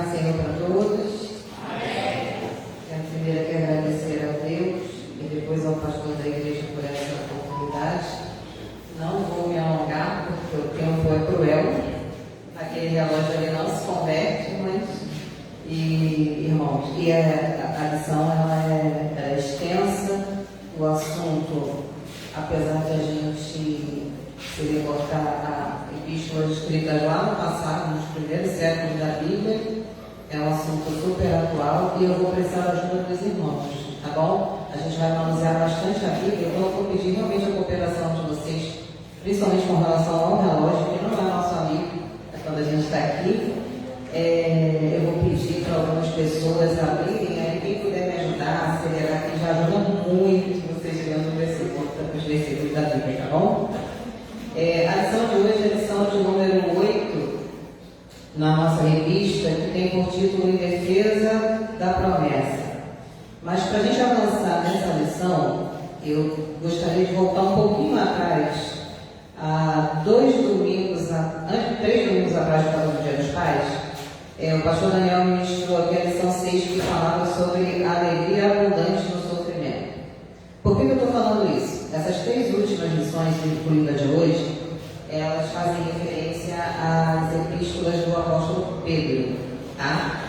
do Senhor para todos. Quero primeiro aqui agradecer a Deus e depois ao pastor da igreja por essa oportunidade. Não vou me alongar porque o tempo é cruel. Aquele relógio ali não se converte, mas irmãos, e a lição ela é extensa. O assunto, apesar de a gente se reportar a epístolas escritas lá no passado, nos primeiros séculos da Bíblia, é um assunto super atual e eu vou precisar da ajuda dos irmãos, tá bom? A gente vai manusear bastante a Bíblia, então eu vou pedir realmente a cooperação de vocês, principalmente com relação ao relógio, que não é nosso amigo, é quando a gente está aqui. Eu vou pedir para algumas pessoas abrirem, aí quem puder me ajudar a acelerar, que já ajuda muito vocês lendo os versículos da Bíblia, tá bom? A lição de hoje é a lição de número 8 na nossa revista, que tem por título Em Defesa da Promessa. Mas para a gente avançar nessa lição, eu gostaria de voltar um pouquinho atrás, há 3 domingos atrás, por causa do Dia dos Pais. O pastor Daniel ministrou aqui a lição 6, que falava sobre a alegria abundante no sofrimento. Por que eu estou falando isso? Essas 3 últimas lições, incluindo a de hoje, elas fazem referência às epístolas do apóstolo Pedro, tá?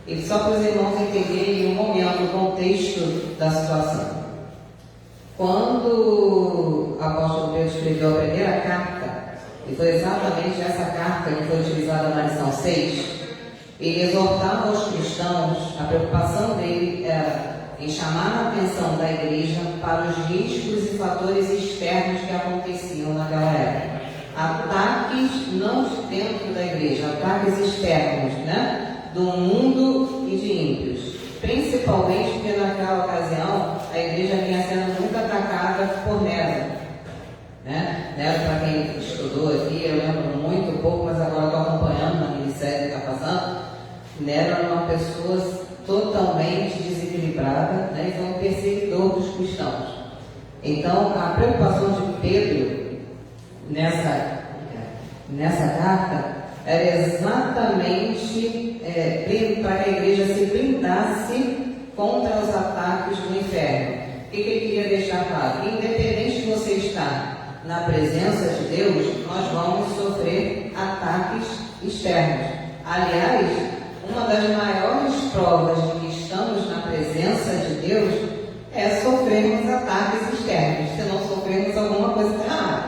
E só para os irmãos entenderem um momento, o contexto da situação. Quando o apóstolo Pedro escreveu a primeira carta, e foi exatamente essa carta que foi utilizada na lição 6, ele exortava aos cristãos, a preocupação dele era em chamar a atenção da igreja para os riscos e fatores externos que aconteciam naquela época. Ataques não de dentro da igreja, ataques externos, né? Do mundo e de ímpios. Principalmente porque naquela ocasião a igreja vinha sendo muito atacada por Nero. Né? Nero, para quem estudou aqui, eu lembro muito pouco, mas agora estou acompanhando na minissérie que está passando. Nero era uma pessoa totalmente desequilibrada, né? E foi um perseguidor dos cristãos. Então, a preocupação de Pedro nessa carta era exatamente para que a igreja se blindasse contra os ataques do inferno. O que ele queria deixar claro? Que independente de você estar na presença de Deus, nós vamos sofrer ataques externos. Aliás, uma das maiores provas de que estamos na presença de Deus é sofrermos ataques externos. Se não sofrermos, alguma coisa está errada,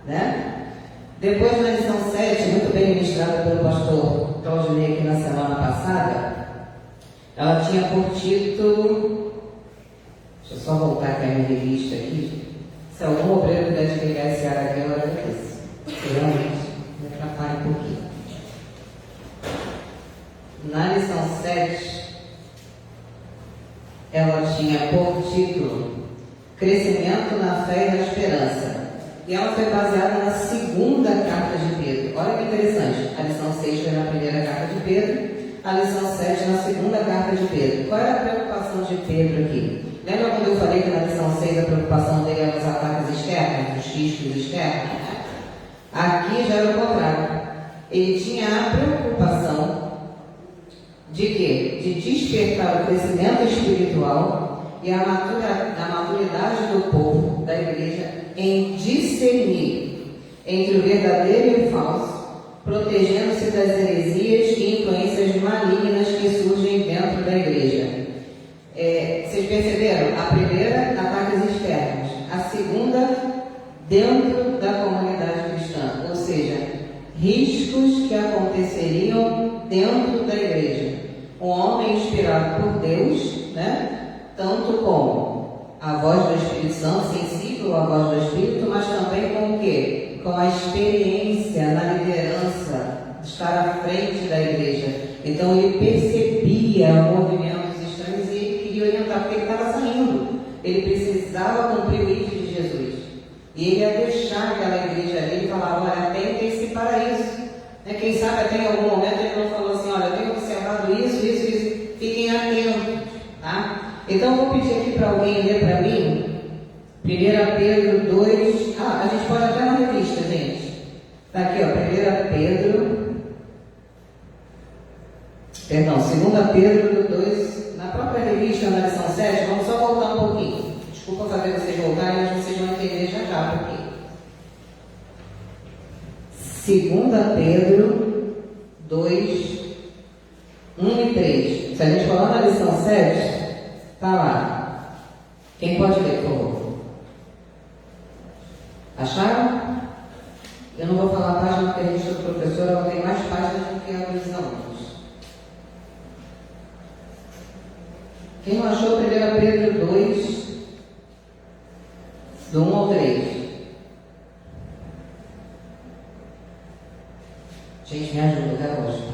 né? Depois, na lição 7, muito bem ministrada pelo pastor Claudinei aqui na semana passada, ela tinha por título... Deixa eu só voltar aqui a minha revista aqui. Se algum obreiro puder desligar esse ar aqui, eu agradeço. Realmente, me atrapalha um pouquinho. Na lição 7, ela tinha por título Crescimento na Fé e na Esperança. E ela foi baseada na segunda carta de Pedro. Olha que interessante. A lição 6 foi na primeira carta de Pedro, a lição 7 na segunda carta de Pedro. Qual era a preocupação de Pedro aqui? Lembra quando eu falei que na lição 6 a preocupação dele era os ataques externos, os riscos externos? Aqui já era o contrário. Ele tinha a preocupação de quê? De despertar o crescimento espiritual e a maturidade do povo, da igreja, em discernir entre o verdadeiro e o falso, protegendo-se das heresias e influências malignas que surgem dentro da igreja. Vocês perceberam? A primeira, ataques externos. A segunda, dentro da comunidade cristã. Ou seja, riscos que aconteceriam dentro da igreja. Um homem inspirado por Deus, né? Tanto como a voz do Espírito Santo, sensível à voz do Espírito, mas também com o quê? Com a experiência na liderança, estar à frente da igreja. Então ele percebia movimentos estranhos e ele queria orientar, porque ele estava saindo. Ele precisava cumprir o índice de Jesus. E ele ia deixar aquela igreja ali e falava, olha, atentem-se para isso. Quem sabe até em algum momento ele não falou assim, olha, eu tenho observado isso, fiquem atentos, tá? Então eu vou pedir aqui para alguém ler para mim 1 Pedro 2, a gente pode até na revista, gente. Está aqui, ó, 1 Pedro Perdão, 2 Pedro 2, na própria revista, na lição 7, vamos só voltar um pouquinho. Desculpa fazer vocês voltarem, mas vocês vão entender já por quê. 2 Pedro 2, 1 e 3. Se a gente for lá na lição 7, está lá. Quem pode ler, por favor? Acharam? Eu não vou falar a página porque a revista do professor ela tem mais páginas do que a dos alunos. Quem não achou, 1 Pedro 2, do 1 ao 3. Gente, me ajuda, garoto.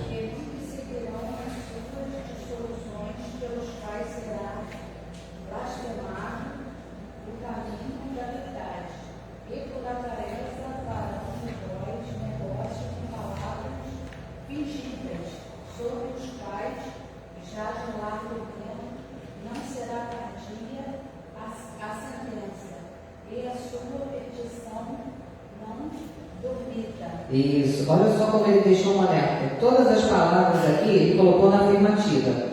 Isso, olha só como ele deixou um alerta. Todas as palavras aqui ele colocou na afirmativa.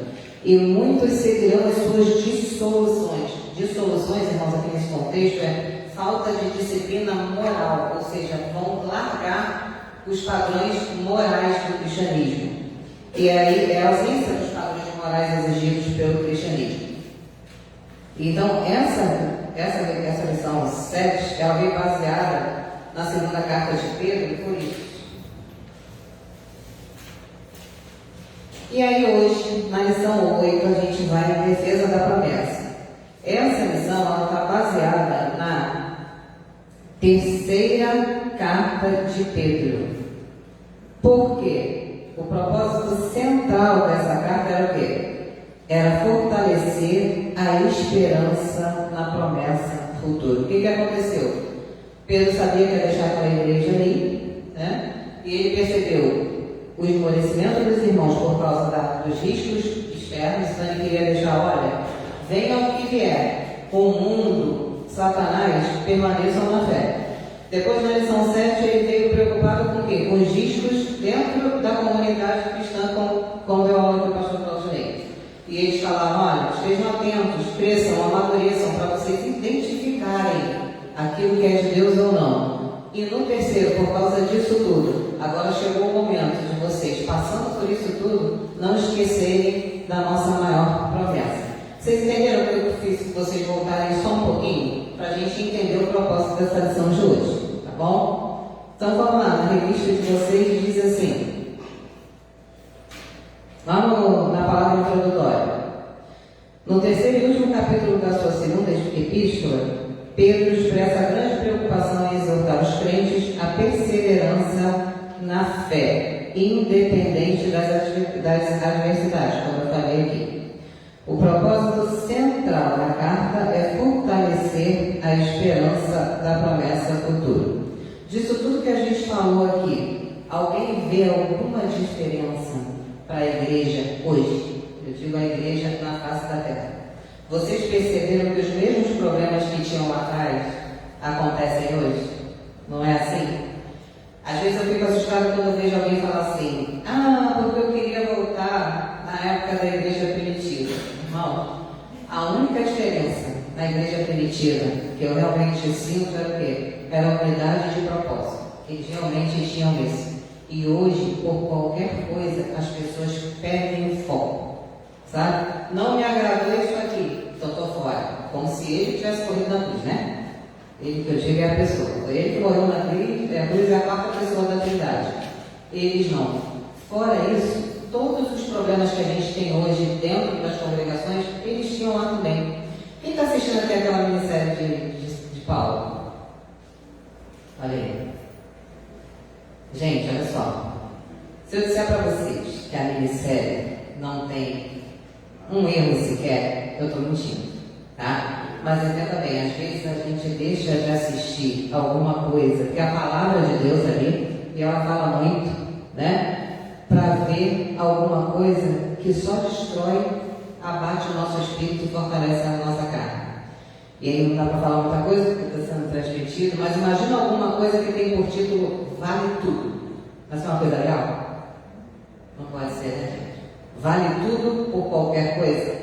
E muitos seguirão as suas dissoluções. Dissoluções, irmãos, aqui nesse contexto é falta de disciplina moral, ou seja, vão largar os padrões morais do cristianismo. E aí é a ausência dos padrões morais exigidos pelo cristianismo. Então, essa lição 7, ela veio baseada na segunda carta de Pedro, por isso. E aí hoje, na lição 8, a gente vai em defesa da promessa. Essa lição está baseada na terceira carta de Pedro. Por quê? O propósito central dessa carta era o quê? Era fortalecer a esperança na promessa futura. O que aconteceu? Pedro sabia que ia deixar aquela igreja ali, né? E ele percebeu o esmorecimento dos irmãos por causa dos riscos externos, então ele queria deixar, olha, venha o que vier, o mundo, Satanás, permaneçam na fé. Depois, na lição 7, ele veio preocupado com o quê? Com os riscos dentro da comunidade cristã, como deu aula do pastor Claudinei. E eles falavam, olha, estejam atentos, cresçam, amadureçam, para vocês identificarem aquilo que é de Deus ou não. E no terceiro, por causa disso tudo, agora chegou o momento de vocês, passando por isso tudo, não esquecerem da nossa maior promessa. Vocês entenderam que eu fiz vocês voltarem só um pouquinho? Para a gente entender o propósito dessa lição de hoje, tá bom? Então vamos lá, na revista de vocês diz assim, lá na palavra introdutória, no terceiro e último capítulo da sua segunda epístola, Pedro expressa grande preocupação em exortar os crentes à perseverança na fé, independente das adversidades, como eu falei aqui. O propósito central da carta é fortalecer a esperança da promessa futura. Disso tudo que a gente falou aqui, alguém vê alguma diferença para a igreja hoje? Eu digo a igreja na face da terra. Vocês perceberam que os mesmos problemas que tinham lá atrás acontecem hoje? Não é assim? Às vezes eu fico assustada quando eu vejo alguém falar assim, porque eu queria voltar na época da igreja primitiva. Irmão, a única diferença na igreja primitiva que eu realmente sinto era o quê? Era a unidade de propósito. Eles realmente tinham isso. E hoje, por qualquer coisa, as pessoas perdem o foco. Sabe? Não me agradou isso aqui, então estou fora. Como se ele tivesse corrido na cruz, né? Ele que eu digo é a pessoa. Foi ele que morreu na cruz, a cruz é a quarta pessoa da Trindade. Eles não. Fora isso, todos os problemas que a gente tem hoje dentro das congregações, eles tinham lá também. Quem está assistindo aqui aquela minissérie de Paulo? Olha aí. Gente, olha só. Se eu disser para vocês que a minissérie não tem um erro sequer, eu estou mentindo, tá? Mas entenda bem, às vezes a gente deixa de assistir alguma coisa, porque a palavra de Deus ali, e ela fala muito, né? Para ver alguma coisa que só destrói, abate o nosso espírito e fortalece a nossa carne. E aí não dá para falar muita coisa, porque está sendo transmitido, mas imagina alguma coisa que tem por título Vale Tudo. Mas é uma coisa legal? Não pode ser, né, gente? Vale tudo por qualquer coisa?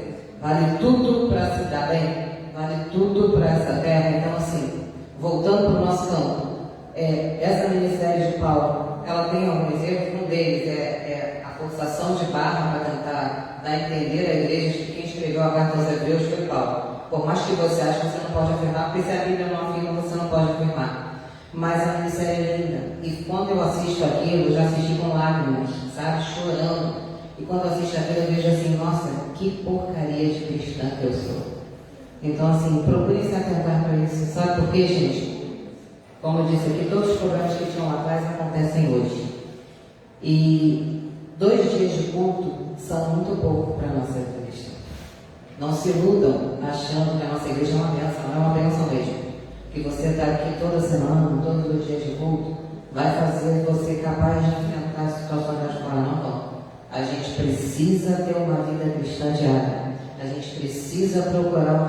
Vale tudo para se dar bem? Vale tudo para essa terra? Então, assim, voltando para o nosso campo, essa minissérie de Paulo, ela tem alguns erros. Um deles é a forçação de barra para tentar dar a entender à igreja que quem escreveu a carta aos Hebreus foi Paulo. Por mais que você ache que você não pode afirmar, porque se a Bíblia não afirma, você não pode afirmar. Mas a minissérie é linda. E quando eu assisto aquilo, eu já assisti com lágrimas, sabe? Chorando. E quando eu assisto aquilo, eu vejo assim, nossa, que porcaria de cristã que eu sou. Então, assim, procurem se atentar para isso. Sabe por quê, gente? Como eu disse aqui, todos os problemas que tinham lá atrás acontecem hoje. E 2 dias de culto são muito pouco para a nossa igreja. Não se iludam achando que a nossa igreja é uma bênção. Não é uma bênção mesmo. Que você está aqui toda semana, todos os dias de culto, vai fazer você capaz de enfrentar as situações das quais não. A gente precisa ter uma vida cristã diária. A gente precisa procurar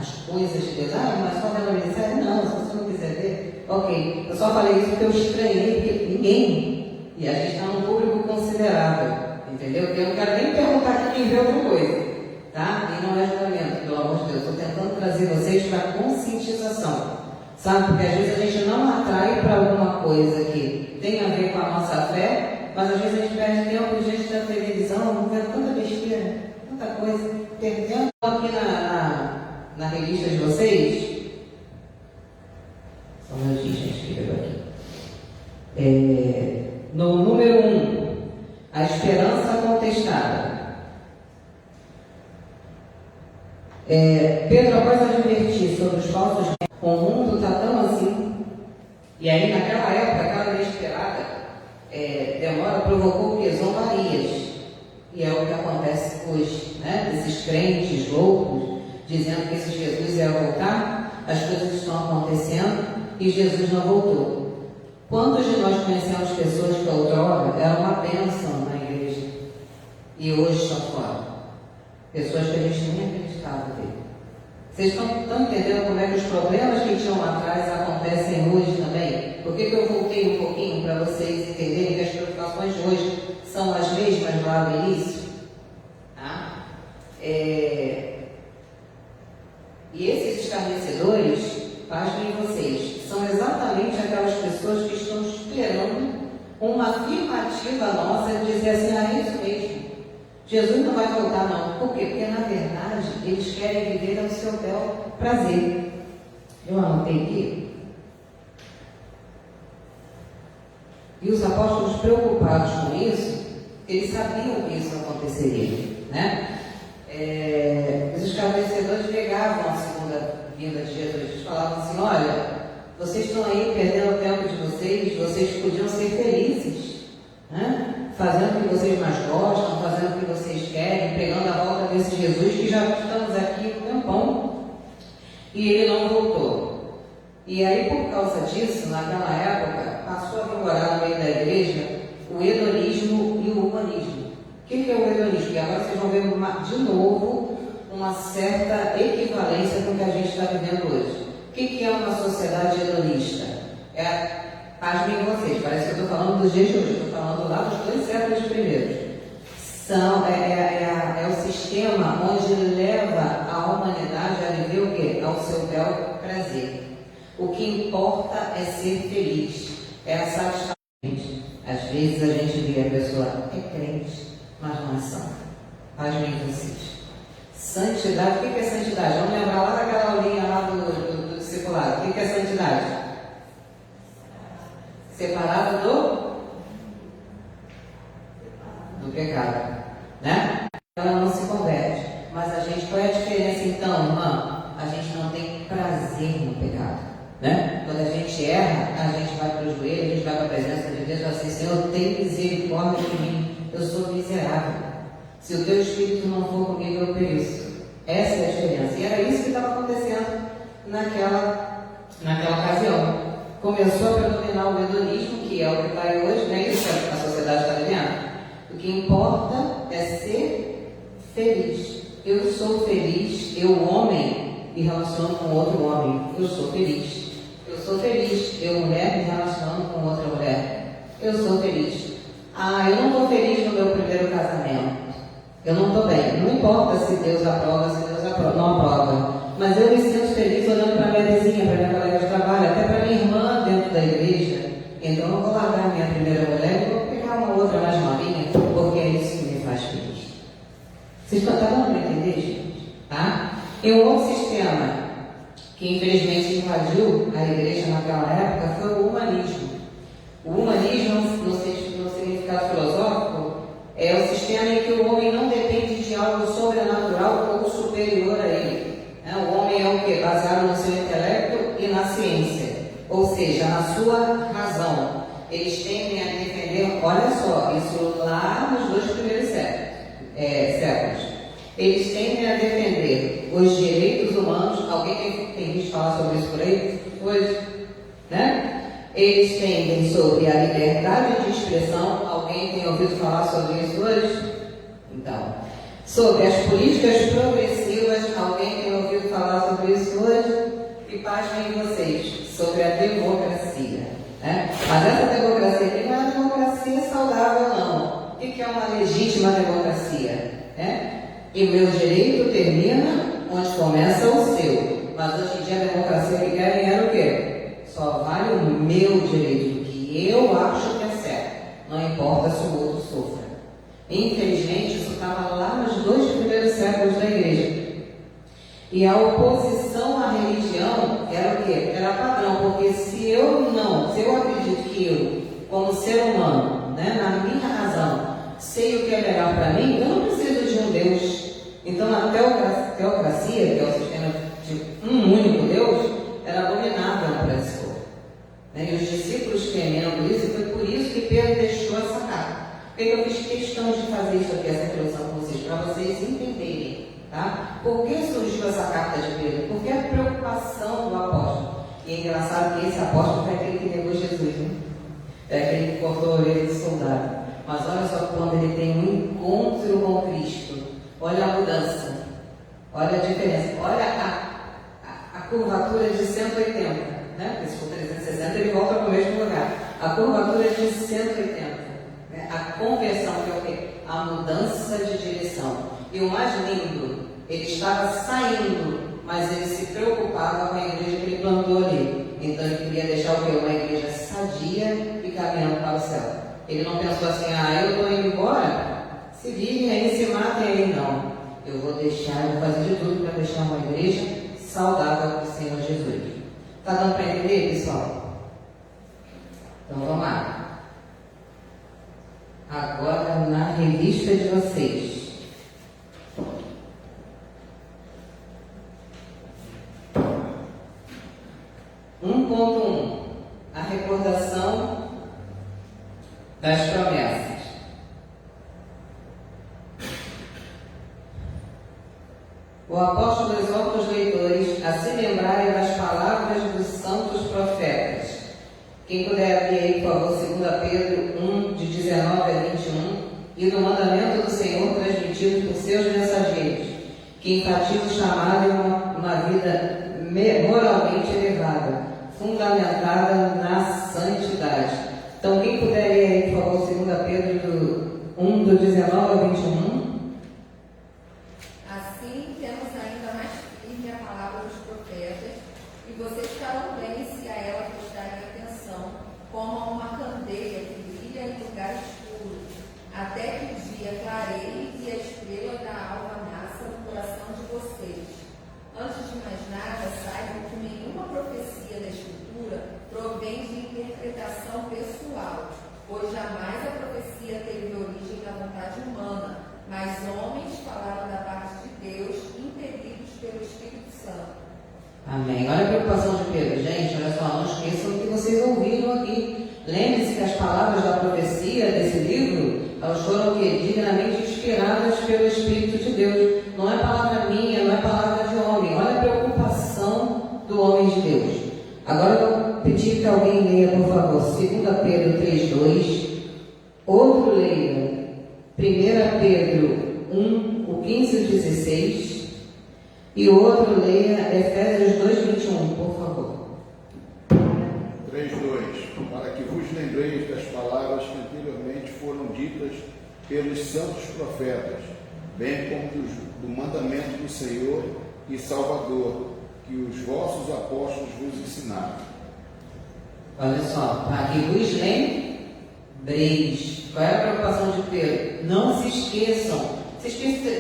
as coisas de Deus. Mas só pela minissérie? Não, se você não quiser ver, ok. Eu só falei isso porque eu estranhei, porque ninguém, e a gente está num público considerável, entendeu? Eu não quero nem perguntar aqui quem vê outra coisa, tá? E não é julgamento, pelo amor de Deus. Estou tentando trazer vocês para a conscientização, sabe? Porque às vezes a gente não atrai para alguma coisa que tem a ver com a nossa fé, mas às vezes a gente perde tempo diante da televisão, vendo tanta besteira, tanta coisa, perdendo aqui na revista de vocês. Só um minutinho, gente, que pegou aqui. No número 1, a esperança contestada. Pedro, após advertir sobre os falsos, o mundo está tão assim, e aí naquela época, aquela inesperada demora provocou o quê? Zombarias. E é o que acontece hoje, né? Esses crentes loucos, dizendo que esse Jesus ia voltar, as coisas estão acontecendo e Jesus não voltou. Quantos de nós conhecemos pessoas que outrora eram uma bênção na igreja e hoje estão fora? Pessoas que a gente nem acreditava ter. Vocês estão entendendo como é que os problemas que tinham lá atrás acontecem hoje também? Por que eu voltei um pouquinho para vocês entenderem que as preocupações de hoje são as mesmas lá no início? Tá? E esses escarnecedores, pasmem vocês, são exatamente aquelas pessoas que estão esperando uma afirmativa nossa de dizer assim, é isso mesmo. Jesus não vai voltar não. Por quê? Porque na verdade eles querem viver ao seu bel prazer. Eu anotei aqui. E os apóstolos preocupados com isso, eles sabiam que isso aconteceria, né? Os escarnecedores negavam a segunda vinda de Jesus. Eles falavam assim, olha, vocês estão aí perdendo o tempo de vocês podiam ser felizes, né? Fazendo o que vocês mais gostam, fazendo o que vocês querem, pegando a volta desse Jesus que já estamos aqui um tempão. E ele não voltou. E aí, por causa disso, naquela época, passou a vigorar no meio da igreja o hedonismo e o humanismo. O que é o hedonismo? E agora vocês vão ver de novo uma certa equivalência com o que a gente está vivendo hoje. O que é uma sociedade hedonista? Pasmem vocês, parece que eu estou falando dos dias de hoje, estou falando lá dos 2 séculos primeiros. É o sistema onde leva a humanidade a viver o quê? Ao seu bel prazer. O que importa é ser feliz, é a satisfação. Às vezes a gente vê a pessoa é crente, mas não é santa. Pasmem vocês. Santidade, o que é santidade? Vamos lembrar lá daquela aulinha lá do discipulado. O que é santidade? Separado do pecado, né? Ela não se converte. Mas a gente, qual é a diferença então, irmã? A gente não tem prazer no pecado, né? Quando a gente erra, a gente vai para o joelho, a gente vai para a presença de Deus e fala assim, Senhor, tem misericórdia de mim, eu sou miserável. Se o teu Espírito não for comigo, eu pereço. Essa é a diferença. E era isso que estava acontecendo naquela ocasião. Começou a predominar o hedonismo, que é o que está aí hoje, não é isso que a sociedade está vivendo? O que importa é ser feliz. Eu sou feliz, eu homem, me relaciono com outro homem. Eu sou feliz. Eu sou feliz, eu mulher, me relacionando com outra mulher. Eu sou feliz. Eu não estou feliz no meu primeiro casamento. Eu não estou bem. Não importa se Deus aprova, se Deus não aprova. Mas eu me sinto feliz olhando para minha vizinha, para minha colega de trabalho, até para minha irmã dentro da igreja. Então eu vou largar minha primeira mulher e vou pegar uma outra mais novinha, porque é isso que me faz feliz. Vocês estão dando para entender, gente? Tá? E um outro sistema que infelizmente invadiu a igreja naquela época foi o humanismo. O humanismo, no significado filosófico, é o sistema em que o homem não depende de algo sobrenatural ou superior a ele. O homem é o que? Baseado no seu intelecto e na ciência, ou seja, na sua razão. Eles tendem a defender, olha só, isso lá nos 2 primeiros séculos. Eles tendem a defender os direitos humanos. Alguém tem visto falar sobre isso por aí? Hoje, né? Eles tendem sobre a liberdade de expressão. Alguém tem ouvido falar sobre isso hoje? Então, sobre as políticas progressivas. Alguém tem ouvido falar sobre isso hoje? E pasmem vocês, sobre a democracia, né? Mas essa democracia aqui não é uma democracia saudável, não. O que é uma legítima democracia? E meu direito termina onde começa o seu. Mas hoje em dia a democracia que querem era o quê? Só vale o meu direito, o que eu acho que é certo. Não importa se o outro sofra. Infelizmente, isso estava lá nos 2 primeiros séculos da igreja. E a oposição à religião era o quê? Era padrão, porque se eu acredito que eu, como ser humano, na minha razão, sei o que é melhor para mim, eu não preciso de um Deus. Então a teocracia, que é o sistema de um único Deus, era abominável para esse povo. E os discípulos temiam por isso, e foi por isso que Pedro deixou essa carta. Por que eu fiz questão de fazer isso aqui, essa introdução com vocês? Para vocês entenderem, tá? Por que surgiu essa carta de Pedro? Porque a preocupação do apóstolo. E é engraçado que esse apóstolo foi aquele que negou Jesus, né? É aquele que cortou a orelha do soldado. Mas olha só quando ele tem um encontro com Cristo. Olha a mudança. Olha a diferença. Olha a curvatura de 180. Porque se for 360 ele volta para o mesmo lugar. A curvatura de 180. A conversão, que é o quê? A mudança de direção. E o mais lindo, ele estava saindo, mas ele se preocupava com a igreja que ele plantou ali. Então ele queria deixar o quê? Uma igreja sadia e caminhando para o céu. Ele não pensou assim, eu estou indo embora, se virem aí, se matem aí, não. Eu vou fazer de tudo para deixar uma igreja saudável para o Senhor Jesus. Está dando para entender, pessoal? Então vamos lá. Agora na revista de vocês. A recordação das promessas. O apóstolo exorta os leitores a se lembrarem das palavras dos santos profetas. Quem puder abrir aí, por favor, 2 Pedro 1, de 19 a 21, e do mandamento do Senhor transmitido por seus mensageiros, que enfatiza o chamado em uma vida moralmente elevada, fundamentada na santidade. Então, quem puder ir aí, por favor, 2 Pedro 1, do 19 a 21. Assim, temos ainda mais firme a palavra dos profetas, e vocês estarão bem se a ela prestarem atenção, como a uma candeia que brilha em lugar escuro, até que o dia clareie e a estrela da alva nasça no coração de vocês. Antes de mais nada, saibam que nenhuma profecia da Escritura provém de interpretação pessoal, pois jamais a profecia teve origem na vontade humana, mas homens falaram da parte de Deus, impelidos pelo Espírito Santo. Amém. Olha a preocupação de Pedro. Gente, olha só, não esqueçam o que vocês ouviram aqui. Lembre-se que as palavras da profecia desse livro, elas foram dignamente inspiradas pelo Espírito de Deus. Não é palavra minha, não é palavra de homem. Olha a preocupação do homem de Deus. Agora eu vou pedir que alguém leia, por favor, 2 Pedro 3:2. Outro leia 1 Pedro 1, o 15 e o 16. E o outro leia Efésios 2:21, por favor. 3:2. Para que vos lembreis das palavras que anteriormente foram ditas pelos santos profetas, bem como do mandamento do Senhor e Salvador, que os vossos apóstolos vos ensinaram. Olha só, para que vos lembreis. Qual é a preocupação de Pedro? Não se esqueçam.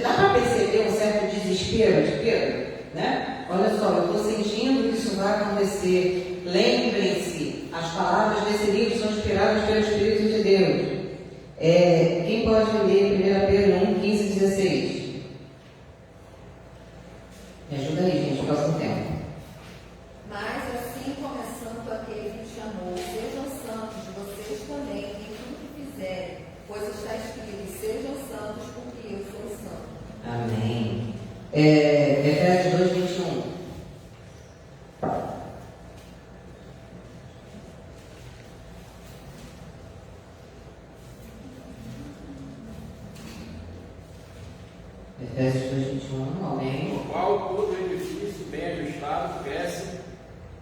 Dá para perceber um certo desespero de Pedro? Né? Olha só, eu estou sentindo que isso vai acontecer. Lembrem-se, as palavras desse livro são inspiradas pelo Espírito de Deus. Quem pode ler 1 Pedro 1, 15 e 16? Me ajuda aí, gente, próximo tempo. Mas assim como é santo aquele que chamou, sejam santos vocês também em tudo que fizerem, pois está escrito: sejam santos porque eu sou santo. Amém. Efésios 2, 21. Efésios 2, 21. Amém. No qual todo edifício bem ajustado cresce,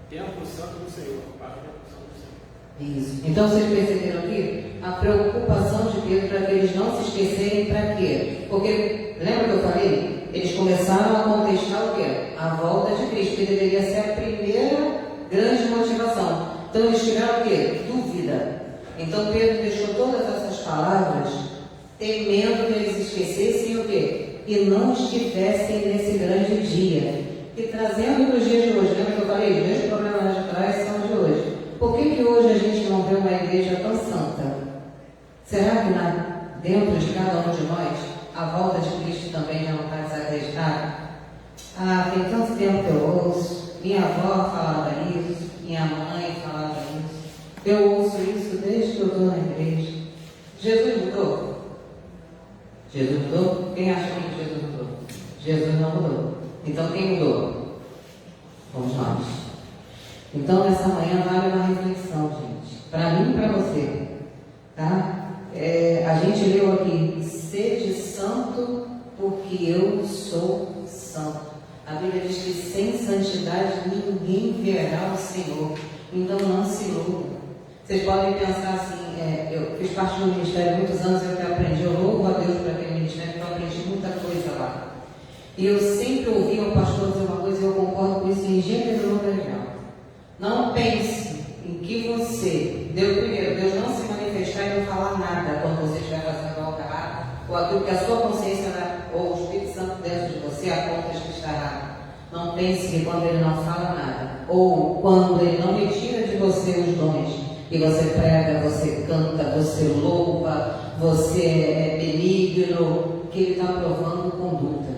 templo santo do Senhor. Parte do templo santo do Senhor. Isso. Então vocês perceberam aqui a preocupação de Pedro para que eles não se esquecerem para quê? Porque, lembra que eu falei? Eles começaram a contestar o quê? A volta de Cristo, que deveria ser a primeira grande motivação. Então eles tiveram o quê? Dúvida. Então Pedro deixou todas essas palavras temendo que eles esquecessem o quê? E não estivessem nesse grande dia. E trazendo para os dias de hoje, lembra que eu falei? Os mesmos problemas de trás são os de hoje. Por que hoje a gente não vê uma igreja tão santa? Será que dentro de cada um de nós, a volta de Cristo também já não está desacreditada? Tem tanto tempo que eu ouço, minha avó falava isso, minha mãe falava isso, eu ouço isso desde que eu estou na igreja. Jesus mudou? Jesus mudou? Quem acha que Jesus mudou? Jesus não mudou. Então quem mudou? Fomos nós. Então nessa manhã vale uma reflexão, gente. Para mim e para você. Tá? A gente leu aqui: sede santo porque eu sou santo. A Bíblia diz que sem santidade ninguém verá o Senhor. Então não se iludam. Vocês podem pensar assim, eu fiz parte do ministério há muitos anos, eu que aprendi, eu louvo a Deus por aquele ministério, porque eu aprendi muita coisa lá. E eu sempre ouvi o pastor dizer uma coisa e eu concordo com isso em gênero ou grau. Não pense em que você, Deus não se manifestar e não falar nada quando você estiver fazendo algo errado, ou aquilo que a sua consciência ou o Espírito Santo dentro de você aponta que está errado. Não pense que quando Ele não fala nada, ou quando Ele não retira de você os dons, e você prega, você canta, você louva, você é benigno, que Ele está provando conduta.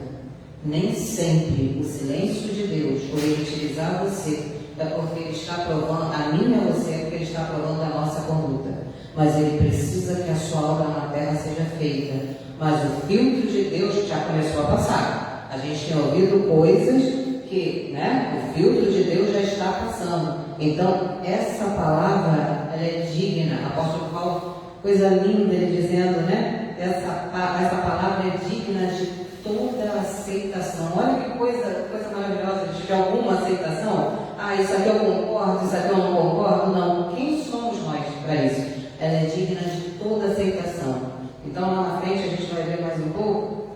Nem sempre o silêncio de Deus, ou Ele utilizar você, é porque Ele está provando, a mim e a você, é porque Ele está provando a nossa conduta. Mas Ele precisa que a sua obra na terra seja feita. Mas o filtro de Deus já começou a passar. A gente tem ouvido coisas que, o filtro de Deus já está passando. Então, essa palavra, ela é digna. Apóstolo Paulo, coisa linda ele dizendo, essa palavra é digna de toda aceitação. Olha que coisa maravilhosa, de alguma aceitação. Isso aqui eu concordo, isso aqui eu não concordo. Não, quem somos nós para isso? Ela é digna de toda aceitação. Então, lá na frente, a gente vai ver mais um pouco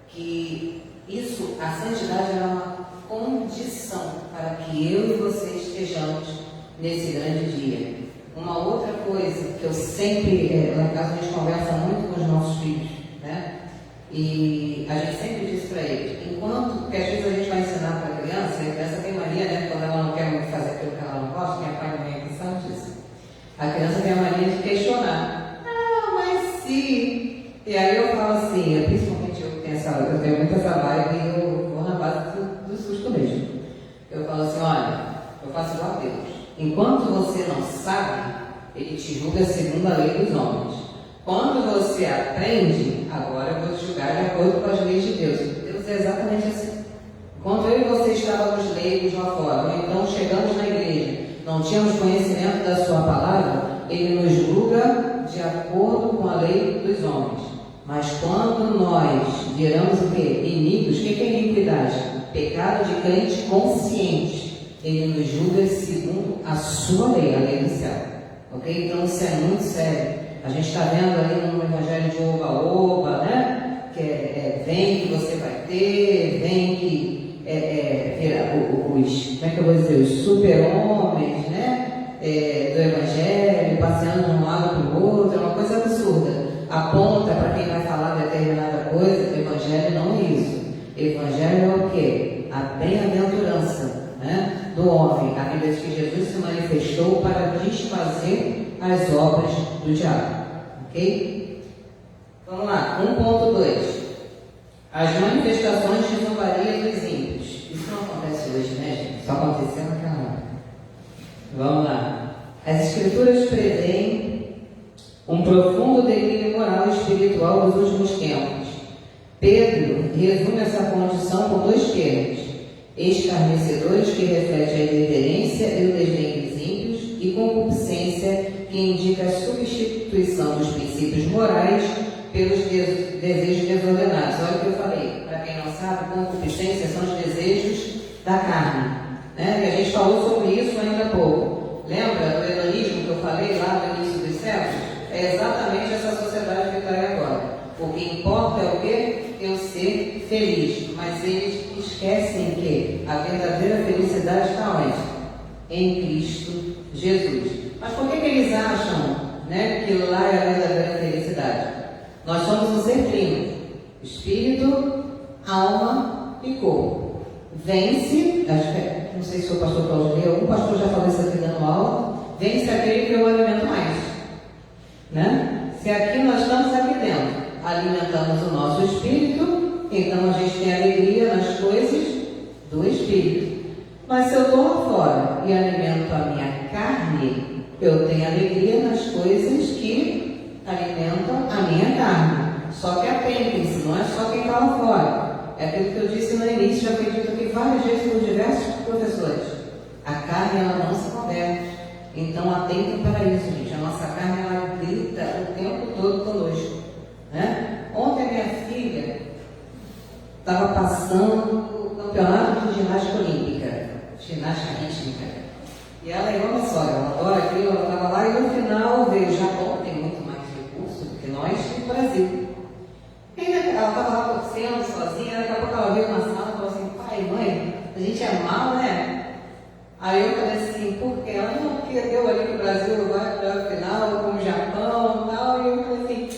que isso, a santidade é uma condição para que eu e você estejamos nesse grande dia. Uma outra coisa que eu sempre, lá em casa a gente conversa muito com os nossos filhos, e a gente sempre diz para eles, porque às vezes a gente vai ensinar para a criança, e a criança tem mania, quando ela não quer muito fazer aquilo que ela não gosta, quem é pai e mãe que sabe disso. A criança tem a mania de questionar. Mas se... E aí eu falo assim, principalmente eu tenho muito essa vibe e eu vou na base do susto mesmo. Eu falo assim, olha, eu faço igual a Deus. Enquanto você não sabe, Ele te julga segundo a lei dos homens. Quando você aprende, agora eu vou te julgar de acordo com as leis de Deus. Deus é exatamente assim. Enquanto eu e você estávamos leigos lá fora, ou então chegamos na igreja, não tínhamos conhecimento da sua palavra, Ele nos julga de acordo com a lei dos homens. Mas quando nós viramos o quê? Inimigos, o que é iniquidade? Pecado de crente consciente. Ele nos julga segundo a sua lei, a lei do céu. Ok? Então isso é muito sério. A gente está vendo ali no Evangelho deixou para desfazer as obras do diabo. Ok? Vamos lá, 1.2. As manifestações de zombaria dos ímpios. Isso não acontece hoje, né, gente? Só aconteceu naquela época. Vamos lá. As Escrituras preveem um profundo declínio moral e espiritual dos últimos tempos. Pedro resume essa condição com dois termos: escarnecedores, que reflete a irreverência e o desdém dos ímpios, e concupiscência, que indica a substituição dos princípios morais pelos desejos desordenados. Olha o que eu falei. Para quem não sabe, concupiscência são os desejos da carne, né? E a gente falou sobre isso ainda há pouco. Lembra do hedonismo que eu falei lá no início dos séculos? É exatamente essa sociedade que está aí agora. O que importa é o quê? Eu ser feliz. Mas eles esquecem que a verdadeira felicidade está onde? Em Cristo Jesus. Mas por que eles acham, né, que lá é a verdadeira felicidade? Nós somos um ser trino: espírito, alma e corpo. Vence, não sei se o pastor Cláudio leu, algum pastor já falou isso aqui dando aula, vence aquele que eu alimento mais. Né? Se aqui nós estamos aqui dentro, alimentamos o nosso espírito, então a gente tem alegria nas coisas do espírito. Mas se eu estou lá fora e alimento a minha carne, eu tenho alegria nas coisas que alimentam a minha carne. Só que atentem-se, não é só quem está lá fora. É aquilo que eu disse no início, já foi dito aqui várias vezes por diversos professores. A carne, ela não se converte. Então atentem para isso, gente. A nossa carne, ela grita o tempo todo conosco, né? Ontem a minha filha estava passando o campeonato de ginástica olímpica, ginástica rítmica. E ela, igual a sogra, ela adora aquilo, ela estava lá e no final veio: o Japão tem muito mais recursos do que nós no Brasil. E ela estava lá torcendo sozinha, daqui a pouco ela veio na sala e falou assim: pai, mãe, a gente é mal, né? Aí eu falei assim: por quê? Ela: não, porque deu ali que o Brasil vai para a final com o Japão e tal. E eu falei assim: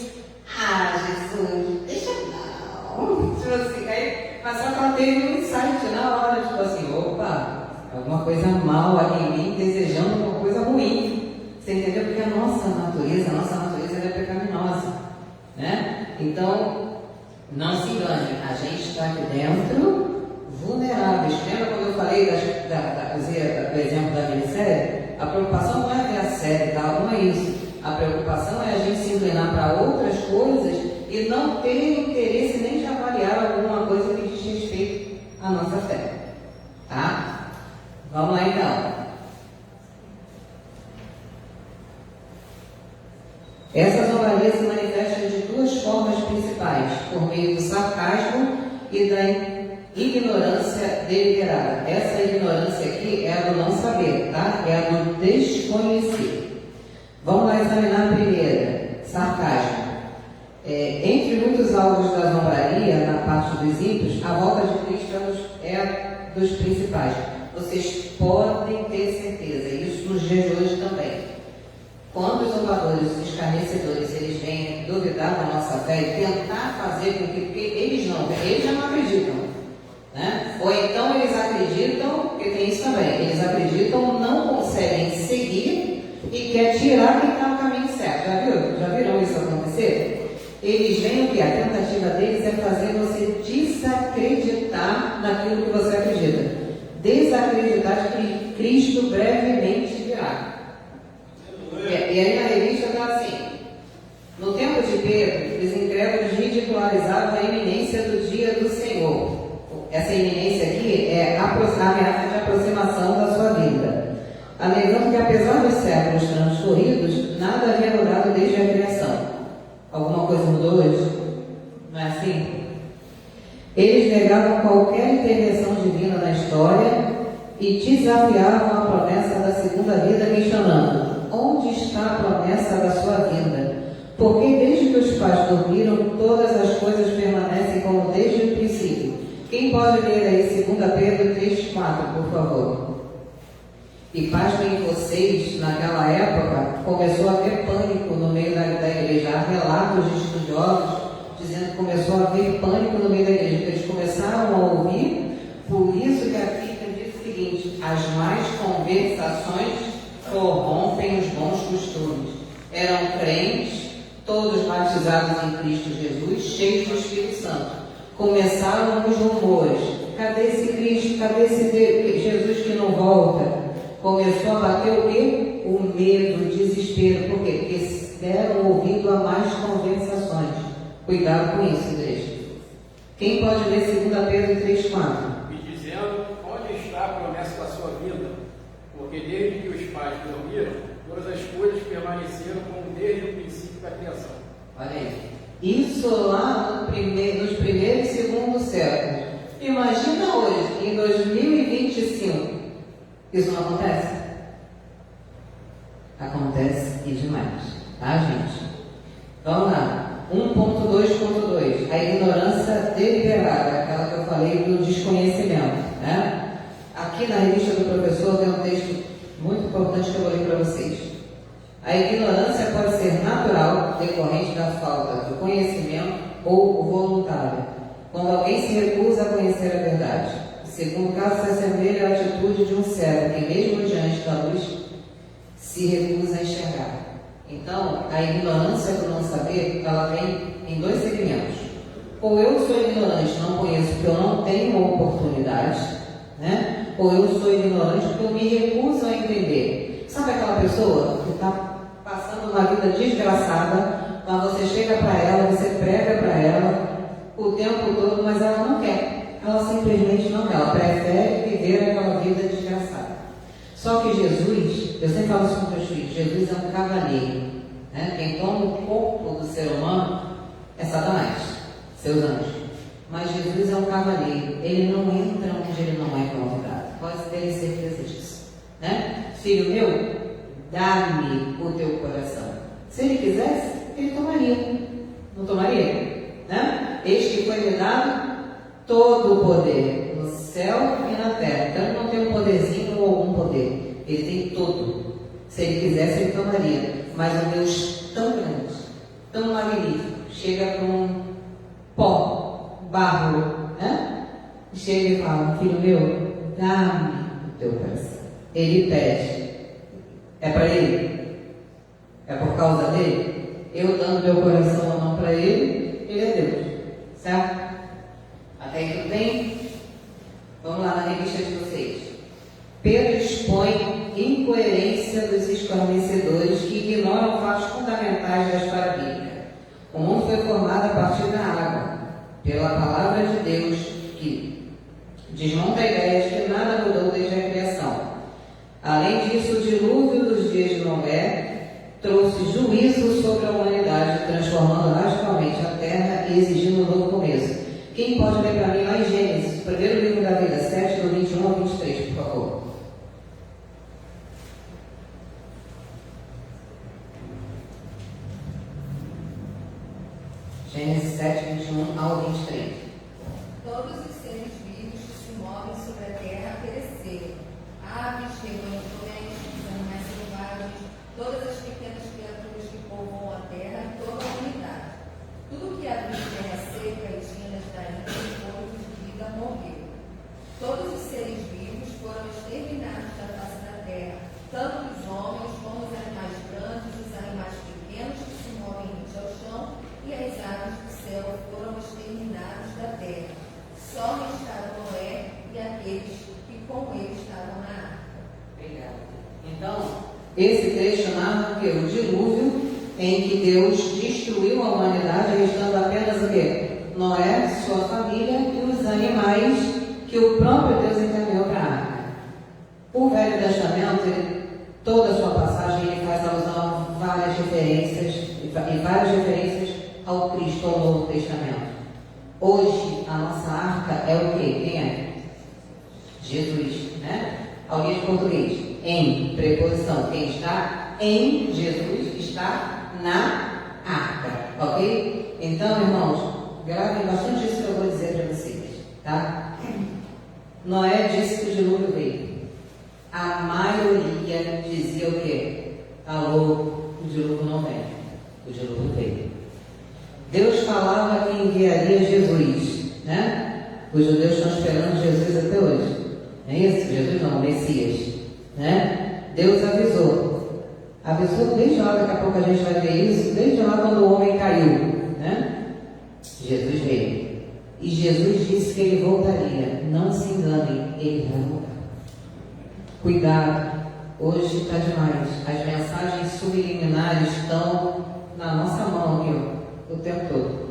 ah, Jesus, deixa não. Tipo assim, aí, mas só que ela teve um insight na hora, tipo assim: opa, alguma coisa mal aqui em mim, desejando uma coisa ruim. Você entendeu? Porque a nossa natureza ela é pecaminosa, né? Então, não se engane, a gente está aqui dentro vulneráveis. Lembra quando eu falei do exemplo da minissérie? A preocupação não é ver a série, tá? Não é isso. A preocupação é a gente se inclinar para outras coisas e não ter interesse nem de avaliar alguma coisa que diz respeito à nossa fé. Tá? Vamos lá então. Essa zombaria se manifesta de duas formas principais: por meio do sarcasmo e da ignorância deliberada. Essa ignorância aqui é a do não saber, tá? É a do desconhecer. Vamos lá examinar a primeira: sarcasmo. Entre muitos alvos da zombaria, na parte dos ímpios, a volta de Cristo é dos principais. Vocês podem ter certeza, isso nos dias de hoje também. Quando os zombadores, os escarnecedores, eles vêm duvidar da nossa fé e tentar fazer com que eles já não acreditam, né? Ou então eles acreditam, porque tem isso também, eles acreditam, não conseguem seguir e quer tirar quem está no caminho certo. Já viram isso acontecer? Eles veem o que? A tentativa deles é fazer você desacreditar naquilo que você acredita. Desacreditar que Cristo brevemente virá. E aí na revista está assim: no tempo de Pedro, os incrédulos ridicularizavam a iminência do dia do Senhor. Essa iminência aqui é a ameaça de aproximação da sua vida, alegando que apesar dos séculos transcorridos, nada havia mudado desde a criação. Alguma coisa mudou hoje? Não é assim? Eles negavam qualquer intervenção divina na história e desafiavam a promessa da segunda vida, questionando: onde está a promessa da sua vinda? Porque desde que os pais dormiram, todas as coisas permanecem como desde o princípio. Quem pode ler aí 2 Pedro 3,4, por favor? E pasmem vocês, naquela época, começou a haver pânico no meio da igreja. Há relatos de estudiosos dizendo que começou a haver pânico no meio da igreja. Eles começaram a ouvir, por isso que aqui diz o seguinte: as más conversações corrompem os bons costumes. Eram crentes, todos batizados em Cristo Jesus, cheios do Espírito Santo. Começaram os rumores: cadê esse Cristo? Cadê esse Jesus que não volta? Começou a bater o quê? O medo, o desespero. Por quê? Porque deram ouvido a mais conversações. Cuidado com isso, igreja. Quem pode ler 2 Pedro 3,4? E dizendo: onde está a promessa da sua vinda? Porque desde que os pais dormiram, todas as coisas permaneceram como desde o princípio da criação. Olha aí. Isso lá nos primeiros e segundo séculos. Imagina hoje, em 2025. Isso não acontece? Acontece e demais. Tá, gente? Vamos lá. 1.2.2. A ignorância deliberada, aquela que eu falei do desconhecimento, né? Aqui na revista do professor tem um texto muito importante que eu vou ler para vocês. A ignorância pode ser natural, decorrente da falta de conhecimento, ou voluntária, quando alguém se recusa a conhecer a verdade. O segundo caso se assemelha à atitude de um cego que, mesmo diante da luz, se recusa a enxergar. Então, a ignorância do não saber, ela vem em dois segmentos. Ou eu sou ignorante, não conheço porque eu não tenho oportunidade, né? Ou eu sou ignorante porque eu me recuso a entender. Sabe aquela pessoa que está passando uma vida desgraçada, mas você chega para ela, você prega para ela o tempo todo, mas ela não quer. Ela simplesmente não quer. Ela prefere viver aquela vida desgraçada. Só que Jesus, eu sempre falo isso com meus filhos, Jesus é um cavaleiro, né? Quem toma o corpo do ser humano é Satanás, seus anjos. Mas Jesus é um cavaleiro, ele não entra onde ele não é convidado. Pode ter certeza disso, né? Filho meu, dá-me o teu coração. Se ele quisesse, ele tomaria. Não tomaria? Né? Eis que foi me dado todo o poder no céu e na terra. Então ele não tem um poderzinho ou algum poder. Ele tem todo. Se ele quisesse, ele tomaria. Mas um Deus tão grande, tão magnífico, chega para um pó, barro, né? Chega e fala: filho meu, dá-me o teu coração. Ele pede. É para ele? É por causa dele? Eu dando meu coração ou não para ele, ele é Deus. Certo? Até aí tudo bem? Vamos lá na revista de vocês. Pedro expõe incoerência dos escarnecedores que ignoram fatos fundamentais da história bíblica. O mundo foi formado a partir da água, pela palavra de Deus, que desmonta a ideia de que nada mudou desde a criação. Além disso, o dilúvio dos dias de Noé trouxe juízo sobre a humanidade, transformando radicalmente a terra e exigindo um novo começo. Quem pode ler para mim lá em Gênesis, primeiro livro da vida, 7, do 21 ao 23, por favor. Gênesis 7, 21 ao 23. Todos os seres vivos que se movem sobre a terra pereceram. Aves, rebanhos, animais selvagens, todas as pequenas criaturas que povoam a terra e toda a humanidade. Tudo que havia em terra seca e tinha nas narinas e corpos de vida morreu. Todos os seres vivos foram exterminados da face da terra, tanto os homens como os animais grandes, os animais pequenos que se movem rente ao chão e as aves do céu foram exterminados da terra. Só restaram Noé e aqueles que com ele estavam na arca. Obrigada. Então, esse trecho narra que o dilúvio em que Deus destruiu a humanidade, restando apenas o quê? Noé, sua família e os animais que o próprio Deus encaminhou para a arca. O Velho Testamento, toda a sua passagem, ele faz alusão a várias referências, e várias referências ao Cristo, ao Novo Testamento. Hoje, a nossa arca é o quê? Quem é? Jesus, né? Alguém de português? Em preposição. Quem está em Jesus está na arca, ok? Então, irmãos, gravem bastante isso que eu vou dizer para vocês, tá? Noé disse que o dilúvio veio. A maioria dizia o quê? Alô, o dilúvio não vem. O dilúvio veio. Deus falava que enviaria Jesus, né? Os judeus estão esperando Jesus até hoje. Não é isso? Jesus não, o Messias, né? Deus avisou. Avisou desde lá, daqui a pouco a gente vai ver isso, desde lá quando o homem caiu, né? Jesus veio. E Jesus disse que ele voltaria. Não se enganem, ele vai voltar. Cuidado, hoje está demais. As mensagens subliminares estão na nossa mão aqui, ó, o tempo todo.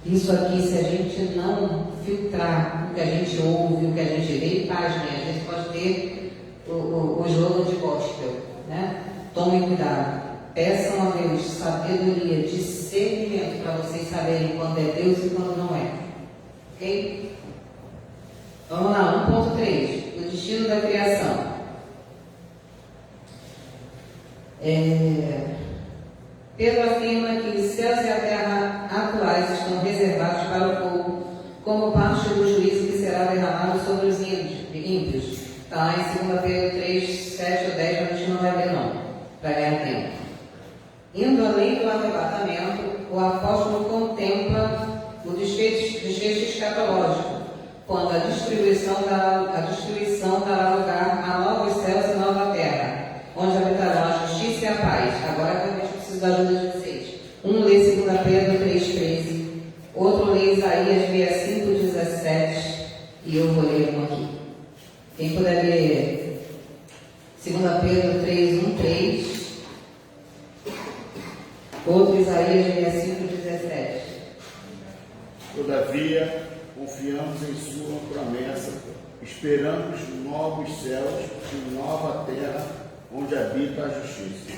Isso aqui, se a gente não filtrar o que a gente ouve, o que a gente vê, pasmem, a gente pode ter o jogo de gospel, né? Tomem cuidado. Peçam a Deus sabedoria, discernimento para vocês saberem quando é Deus e quando não é. Ok? Vamos lá, 1.3. O destino da criação. Pedro afirma que os céus e a terra atuais estão reservados para o fogo, como parte do juízo que será derramado sobre os ímpios. Está lá em 2 Pedro 3, 7 ou 10, a gente não vai ver não, para ganhar tempo. Indo além do arrebatamento, o apóstolo contempla o desfecho escatológico, quando a destruição dará lugar a novos céus e nova terra, onde habitarão a justiça e a paz. Agora realmente preciso da ajuda de vocês. Um lê 2 Pedro 3,13, outro lê Isaías 65,17, e eu vou ler um aqui. Quem puder ler 2 Pedro 3,1,3, outro Isaías 65,17. Todavia, confiamos em sua promessa, esperamos novos céus e nova terra, onde habita a justiça.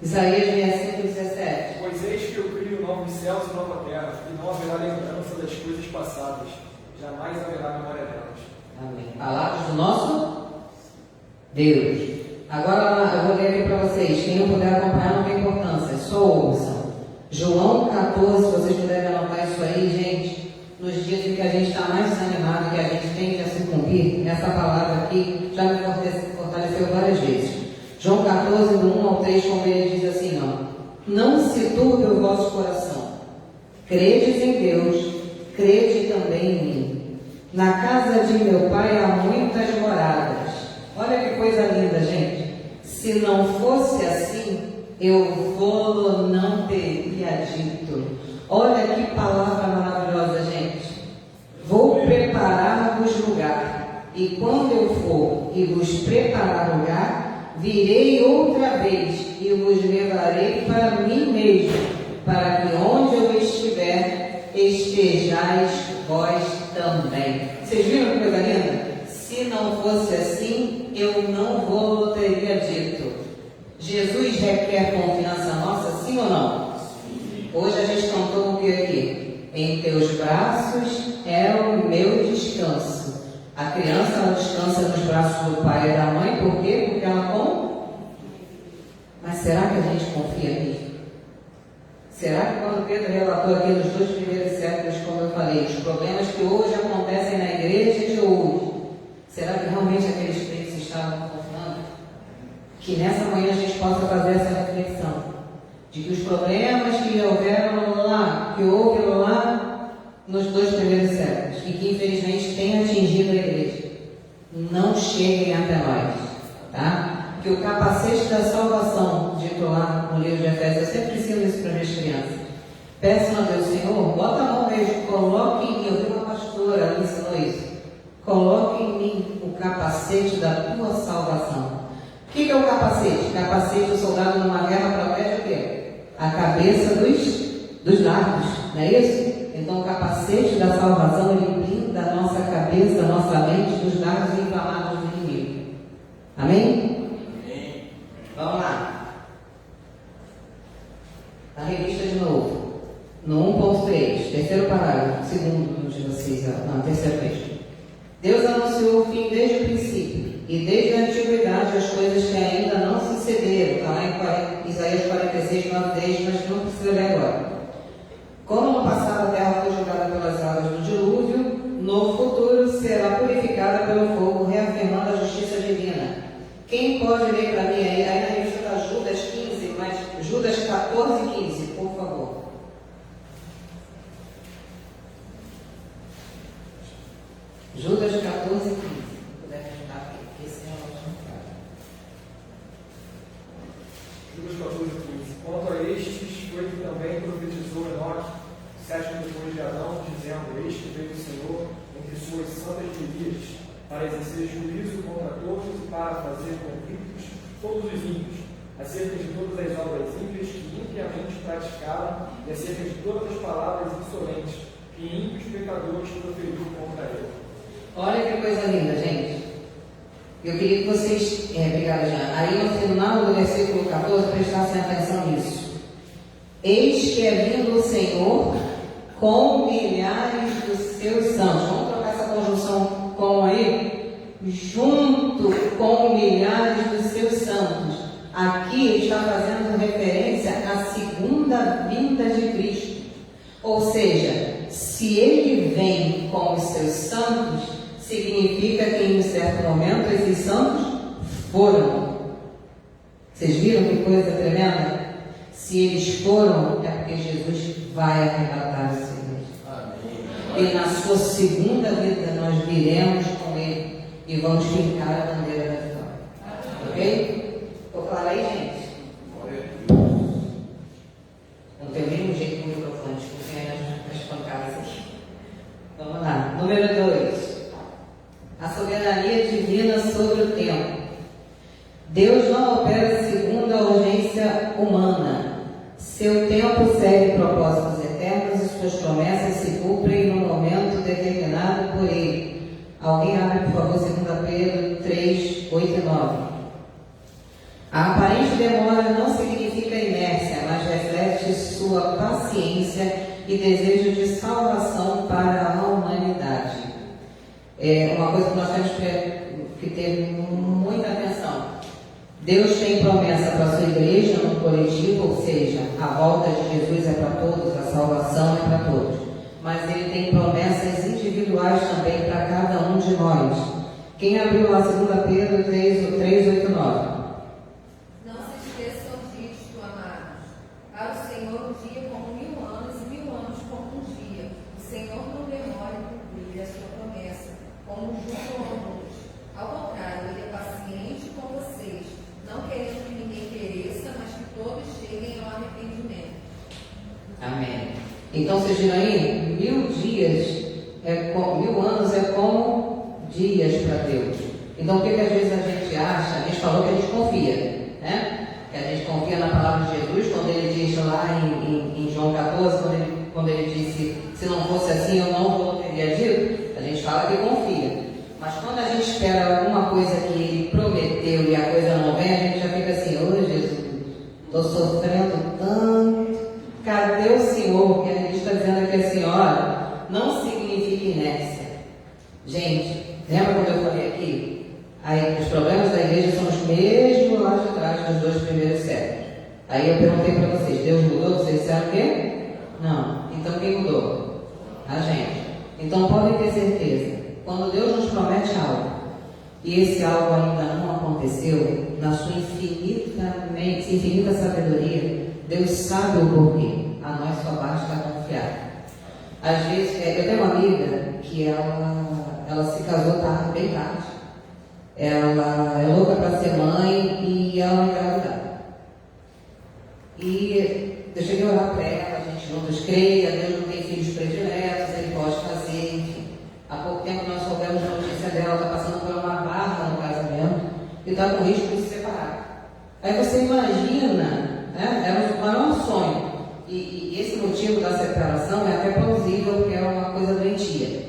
Isaías 65,17. Pois eis que eu crio novos céus e nova terra, e não haverá lembrança das coisas passadas, jamais haverá memória delas. Amém. Palavras do nosso Deus. Agora eu vou ler aqui para vocês. Quem não puder acompanhar não tem importância, só ouçam. João 14, se vocês puderem anotar isso aí, gente. Nos dias em que a gente está mais desanimado, que a gente tem que sucumbir, essa palavra aqui já me fortaleceu várias vezes. João 14, do 1 ao 3, como ele diz assim, ó: não se turbe o vosso coração. Credes em Deus, crede também em mim. Na casa de meu pai há muitas moradas. Olha que coisa linda, gente. Se não fosse assim, eu vou não teria dito. Olha que palavra maravilhosa, gente. Vou preparar-vos lugar. E quando eu for e vos preparar lugar, virei outra vez e vos levarei para mim mesmo, para que onde eu estiver, estejais vós também. Vocês viram que coisa linda? Se não fosse assim, eu não vou teria dito. Jesus requer confiança nossa, sim ou não? Sim. Hoje a gente cantou o que aqui? Em teus braços é o meu descanso. A criança, ela descansa nos braços do pai e da mãe, por quê? Porque ela com. Mas será que a gente confia nisso? Será que quando Pedro relatou aqui nos 2 primeiros séculos, como eu falei, os problemas que hoje acontecem na igreja de hoje, será que realmente aqueles crentes estavam confiando? Que nessa manhã a gente possa fazer essa reflexão, de que os problemas que houveram lá, que houve lá nos 2 primeiros séculos, e que infelizmente têm atingido a igreja, não cheguem até nós, tá? Que o capacete da salvação, dito lá no livro de Efésios, eu sempre ensino isso para minhas crianças. Peçam a Deus, Senhor, bota a mão mesmo, coloque em mim, eu vi uma pastora, ela ensinou isso. Coloque em mim o capacete da tua salvação. O que é o capacete? Capacete, o soldado numa guerra protege o quê? A cabeça dos dardos, não é isso? Então o capacete da salvação, ele blinda a nossa cabeça, a nossa mente dos dardos inflamados do inimigo. Amém? Vamos lá. A revista de novo. No 1.3, terceiro parágrafo, segundo de vocês, não, terceiro texto. Deus anunciou o fim desde o princípio, e desde a antiguidade as coisas que ainda não sucederam. Está lá em Isaías 46, 9, 10, mas não precisa ler agora. Como no passado a terra foi julgada pelas águas do dilúvio, no futuro será purificada pelo fogo, reafirmando a justiça divina. Quem pode ler para mim aí na revista está Judas 15, mas Judas 14 e 15, por favor. Judas 14 e 15. Se puder ajudar aqui, esse é o último caso. para exercer juízo contra todos e para fazer convictos todos os ímpios, acerca de todas as obras ímpias que impiamente praticaram e acerca de todas as palavras insolentes que ímpios pecadores proferiram contra ele. Olha que coisa linda, gente. Eu queria que vocês, obrigada, Jean. Aí no final do versículo 14, prestassem atenção nisso. Eis que é vindo o Senhor com milhares dos seus santos. Vamos trocar essa conjunção com aí? Junto com milhares dos seus santos. Aqui ele está fazendo referência à segunda vinda de Cristo. Ou seja, se ele vem com os seus santos, significa que em um certo momento esses santos foram. Vocês viram que coisa tremenda? Se eles foram, é porque Jesus vai arrebatar os seus. E na sua segunda vida nós viremos com ele e vamos fincar a bandeira da vitória. Ok? Vou falar aí, gente. Não tem o mesmo jeito com o microfone, desculpem as pancadas aqui. Vamos lá. Número 2. A soberania divina sobre o tempo. Deus não opera segundo a urgência humana. Seu tempo segue propósitos eternos e suas promessas se cumprem no momento determinado por ele. Alguém abre, por favor, 2 Pedro 3, 8 e 9. A aparente demora não significa inércia, mas reflete sua paciência e desejo de salvação para a humanidade. É uma coisa que nós temos que ter muita atenção. Deus tem promessa para a sua igreja no coletivo, ou seja, a volta de Jesus é para todos, a salvação é para todos. Mas Ele tem promessas individuais também para cada um de nós. Quem abriu lá 2 Pedro 3, 8 e 9? Não se esqueçam disto, amados. Para o Senhor um dia como 1000 anos e 1000 anos como um dia. O Senhor não demora em cumprir a sua promessa, como julgam alguns. Ao contrário, Ele é paciente com vocês, não querendo que ninguém pereça, mas que todos cheguem ao arrependimento. Amém. Então vocês viram aí? 1000 dias, 1000 anos é como dias para Deus. Então o que às vezes a gente acha? A gente falou que a gente confia, né? Que a gente confia na palavra de Jesus, quando ele diz lá em João 14, quando ele disse, se não fosse assim eu não teria dito, a gente fala que confia. Mas quando a gente espera alguma coisa que ele prometeu e a coisa não vem, a gente já fica assim, ô Jesus, estou sofrendo tanto, cadê o Senhor? Que a gente está dizendo aqui assim, olha, não significa inércia. Gente, lembra quando eu falei aqui? Aí, os problemas da igreja são os mesmos lá de trás dos 2 primeiros séculos. Aí eu perguntei para vocês, Deus mudou? Vocês disseram o quê? Não. Então quem mudou? A gente. Então podem ter certeza, quando Deus nos promete algo, e esse algo ainda não aconteceu, na sua infinita sabedoria, Deus sabe o porquê. A nós só basta confiar. Às vezes, eu tenho uma amiga que ela se casou bem tarde. Ela é louca para ser mãe e ela não engravidava. E eu cheguei a orar para ela, a gente juntos creia, Deus não tem filhos prediletos, Ele pode fazer, enfim. Há pouco tempo nós soubemos a notícia dela, está passando por uma barra no casamento e está com risco de se separar. Aí você imagina, né? Era o maior sonho. E esse motivo da separação é até plausível, porque é uma coisa doentia.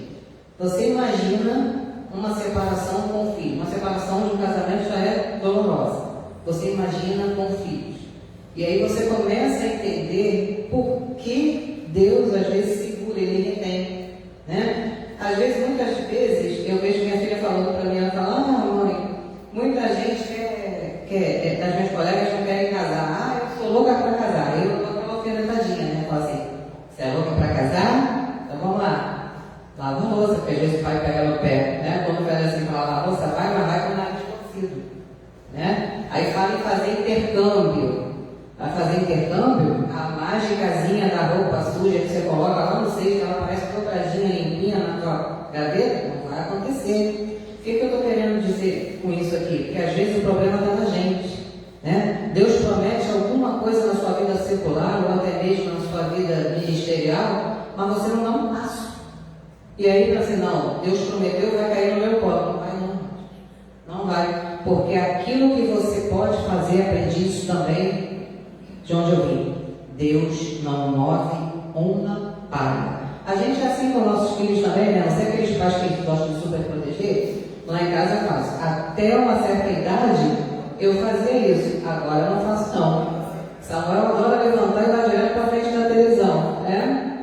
Você imagina uma separação com filho. Uma separação de um casamento já é dolorosa. Você imagina com filhos. E aí você começa a entender por que Deus às vezes segura, Ele retém, né? Às vezes, muitas vezes, eu vejo minha filha falando para mim, ela fala, mãe, muita gente quer, das minhas colegas não querem casar. Eu sou louca para casar. Eu dou aquela alfinetadinha, né? Falo assim, você é louca para casar? Então vamos lá. Lava a louça, porque às vezes o pai pega no pé, né? Quando pede assim para lavar a louça, mas vai com o nariz torcido, né? Aí fala em fazer intercâmbio. Vai fazer intercâmbio, a mágicazinha da roupa suja que você coloca lá no seio, que ela parece dobradinha, limpinha na tua gaveta, não vai acontecer. O que eu estou querendo dizer com isso aqui? Porque às vezes o problema está na gente, né? Deus promete alguma coisa na sua vida secular ou até mesmo na sua vida ministerial, mas você não dá um passo. E aí, assim, não, Deus prometeu, vai cair no meu colo. Não vai vai, porque aquilo que você pode fazer, aprendi isso também de onde eu vim. Deus não move uma palha. A gente é assim com nossos filhos também, né? Não sei aqueles pais que gostam de super proteger. Lá em casa eu faço. Até uma certa idade eu fazia isso. Agora eu não faço não. Samuel adora levantar e vai direto para frente da televisão.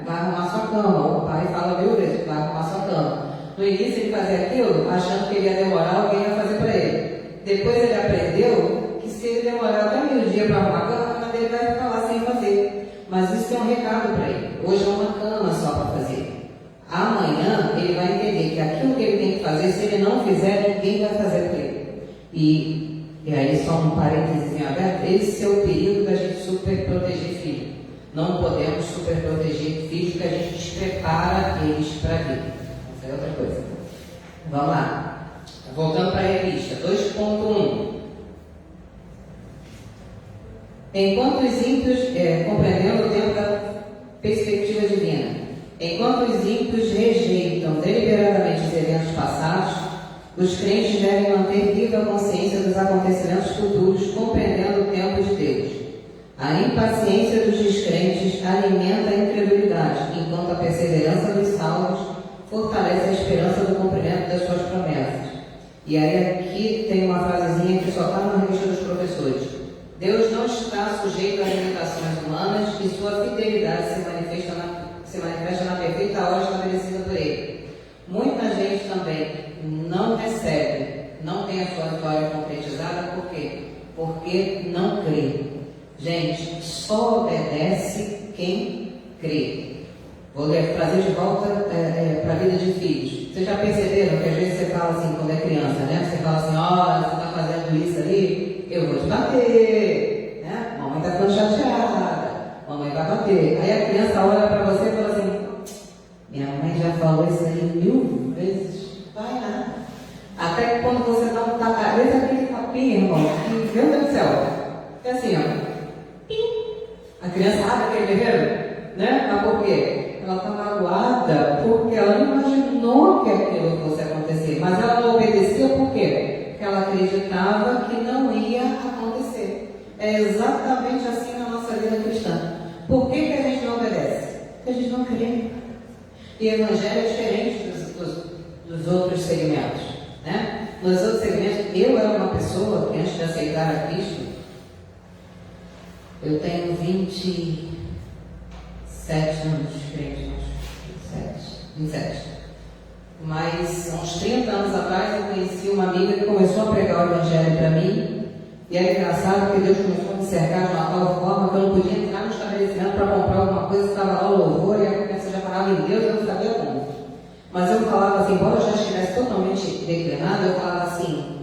Vai arrumar sua cama. O pai fala 1000 vezes, vai arrumar sua cama. No início ele fazia aquilo, achando que ele ia demorar, alguém ia fazer para ele. Depois ele aprendeu que se ele demorar até 1000 dias para arrumar a cama dele vai ficar lá sem fazer. Mas isso é um recado para ele. Hoje é uma cama só para fazer. Amanhã ele vai entender que aquilo que ele tem que fazer, se ele não fizer, ninguém vai fazer para ele. E aí, só um parênteses em aberto, esse é o perigo da gente super proteger filho. Não podemos super proteger filhos porque a gente desprepara eles para a vida. Essa é outra coisa. Vamos lá. Voltando para a revista, 2.1. Enquanto os ímpios, compreendendo o tempo da perspectiva divina, enquanto os ímpios rejeitam deliberadamente os eventos passados, os crentes devem manter viva a consciência dos acontecimentos futuros, compreendendo o tempo de Deus. A impaciência dos descrentes alimenta a incredulidade, enquanto a perseverança dos salvos fortalece a esperança do cumprimento das suas promessas. E aí aqui tem uma frasezinha que só está na revista dos professores. Deus não está sujeito a limitações humanas e sua fidelidade se manifesta na perfeita hora estabelecida por Ele. Muita gente também não recebe, não tem a sua vitória concretizada, por quê? Porque não crê. Gente, só obedece quem crê. Vou trazer de volta para a vida de filhos. Vocês já perceberam que às vezes você fala assim, quando é criança, né? Você fala assim, olha, você está fazendo isso ali, eu vou te bater, né? Mamãe está ficando chateada, mamãe vai bater. Aí a criança olha para você e fala assim, minha mãe já falou isso aí 1000 vezes, vai nada. Até que quando você dá um tapa, às vezes aquele tapinha, irmão, que, meu Deus do céu, é assim, ó. A criança abre aquele berreiro, né? Mas por quê? Ela está magoada porque ela não imaginou que aquilo fosse acontecer. Mas ela não obedecia por quê? Porque ela acreditava que não ia acontecer. É exatamente assim na nossa vida cristã. Por que a gente não obedece? Porque a gente não crê. E o Evangelho é diferente dos outros segmentos, né? Nos outros segmentos, eu era uma pessoa que antes de aceitar a Cristo, eu tenho 27 anos de crente, 27. Mas, há uns 30 anos atrás, eu conheci uma amiga que começou a pregar o Evangelho para mim. E era engraçado que Deus começou a me cercar de uma tal forma que eu não podia entrar no estabelecimento para comprar alguma coisa, estava lá o louvor e a criança já falava em Deus, eu não sabia como. Mas eu falava assim, embora eu já estivesse totalmente declinado, eu falava assim,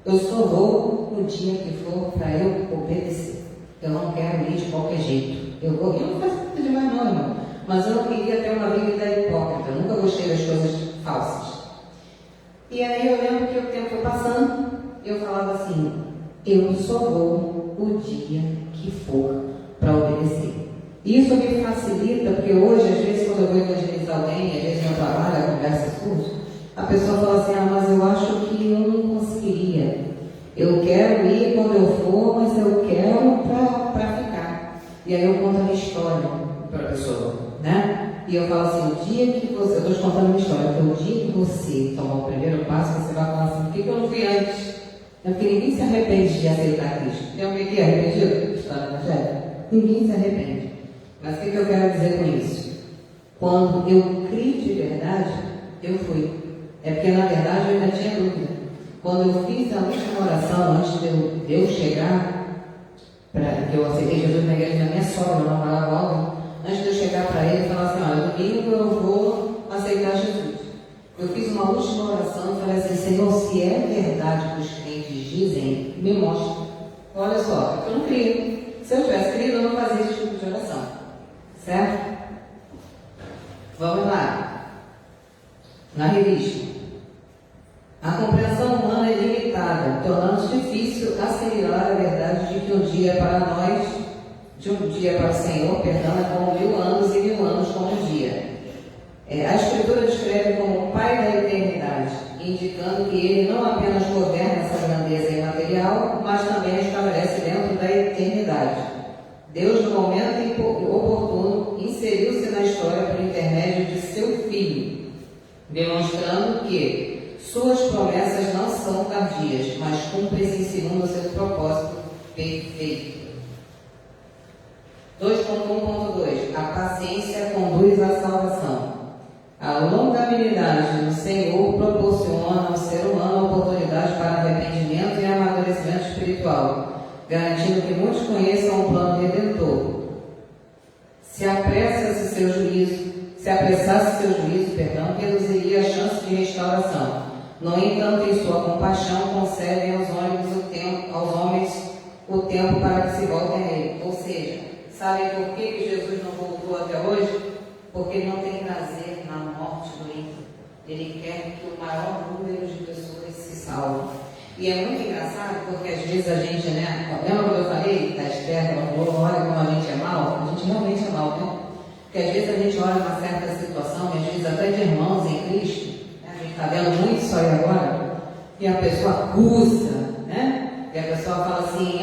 eu só vou no dia que for para eu obedecer. Eu não quero ir de qualquer jeito. Eu vou, e eu não faço nada demais não, irmão. Mas eu não queria ter uma vida hipócrita. Eu nunca gostei das coisas falsas. E aí eu lembro que o tempo foi passando, eu falava assim, eu só vou o dia que for para obedecer. Isso me facilita, porque hoje, às vezes, quando eu vou evangelizar alguém, às vezes no trabalho, a conversa surge, a pessoa fala assim, mas eu acho que eu não conseguiria. Eu quero ir quando eu for, mas eu quero para ficar. E aí eu conto a minha história para a pessoa, né? E eu falo assim, o dia que você... Eu estou te contando a minha história, porque o dia que você tomar o primeiro passo, você vai falar assim, por que eu não fui antes? É porque ninguém se arrepende de aceitar Cristo. Tem alguém que é arrependido? História do Evangelho? Ninguém se arrepende. Mas o que eu quero dizer com isso? Quando eu criei de verdade, eu fui. É porque na verdade eu ainda tinha dúvida. Quando eu fiz a última oração, antes de eu chegar, que eu aceitei Jesus na igreja da minha sogra, eu não morava logo, antes de eu chegar para ele e falar assim, olha, domingo eu vou aceitar Jesus. Eu fiz uma última oração e falei assim, Senhor, se é verdade que os crentes dizem, me mostra. Olha só, eu não crio. Se eu tivesse crido, eu não fazia esse tipo de oração. Certo? Vamos lá. Na revista. A compreensão humana é limitada, tornando-se difícil assimilar a verdade de que um dia para nós, de um dia para o Senhor, perdão, é como 1000 anos e 1000 anos como um dia. A Escritura descreve como o Pai da eternidade, indicando que Ele não apenas governa material, mas também a estabelece dentro da eternidade. Deus, no momento oportuno, inseriu-se na história por intermédio de seu Filho, demonstrando que suas promessas não são tardias, mas cumprem-se segundo o seu propósito perfeito. 2.1.2 A paciência conduz à salvação. A longanimidade do Senhor proporciona ao ser humano a oportunidade para arrependimento e amadurecimento espiritual, garantindo que muitos conheçam o plano redentor. Se apressasse seu juízo, reduziria a chance de restauração. No entanto, em sua compaixão, concede aos homens o tempo para que se voltem a Ele. Ou seja, sabem por que Jesus não voltou até hoje? Porque Ele não tem prazer na morte do ímpio. Ele quer que o maior número de pessoas se salvem. E é muito engraçado porque às vezes a gente, né? Lembra quando eu falei da Esther, ela falou, olha como a gente é mal? A gente realmente é mal, né? Porque às vezes a gente olha uma certa situação, e às vezes até de irmãos em Cristo, né? A gente está vendo muito isso aí agora, e a pessoa acusa, né? E a pessoa fala assim,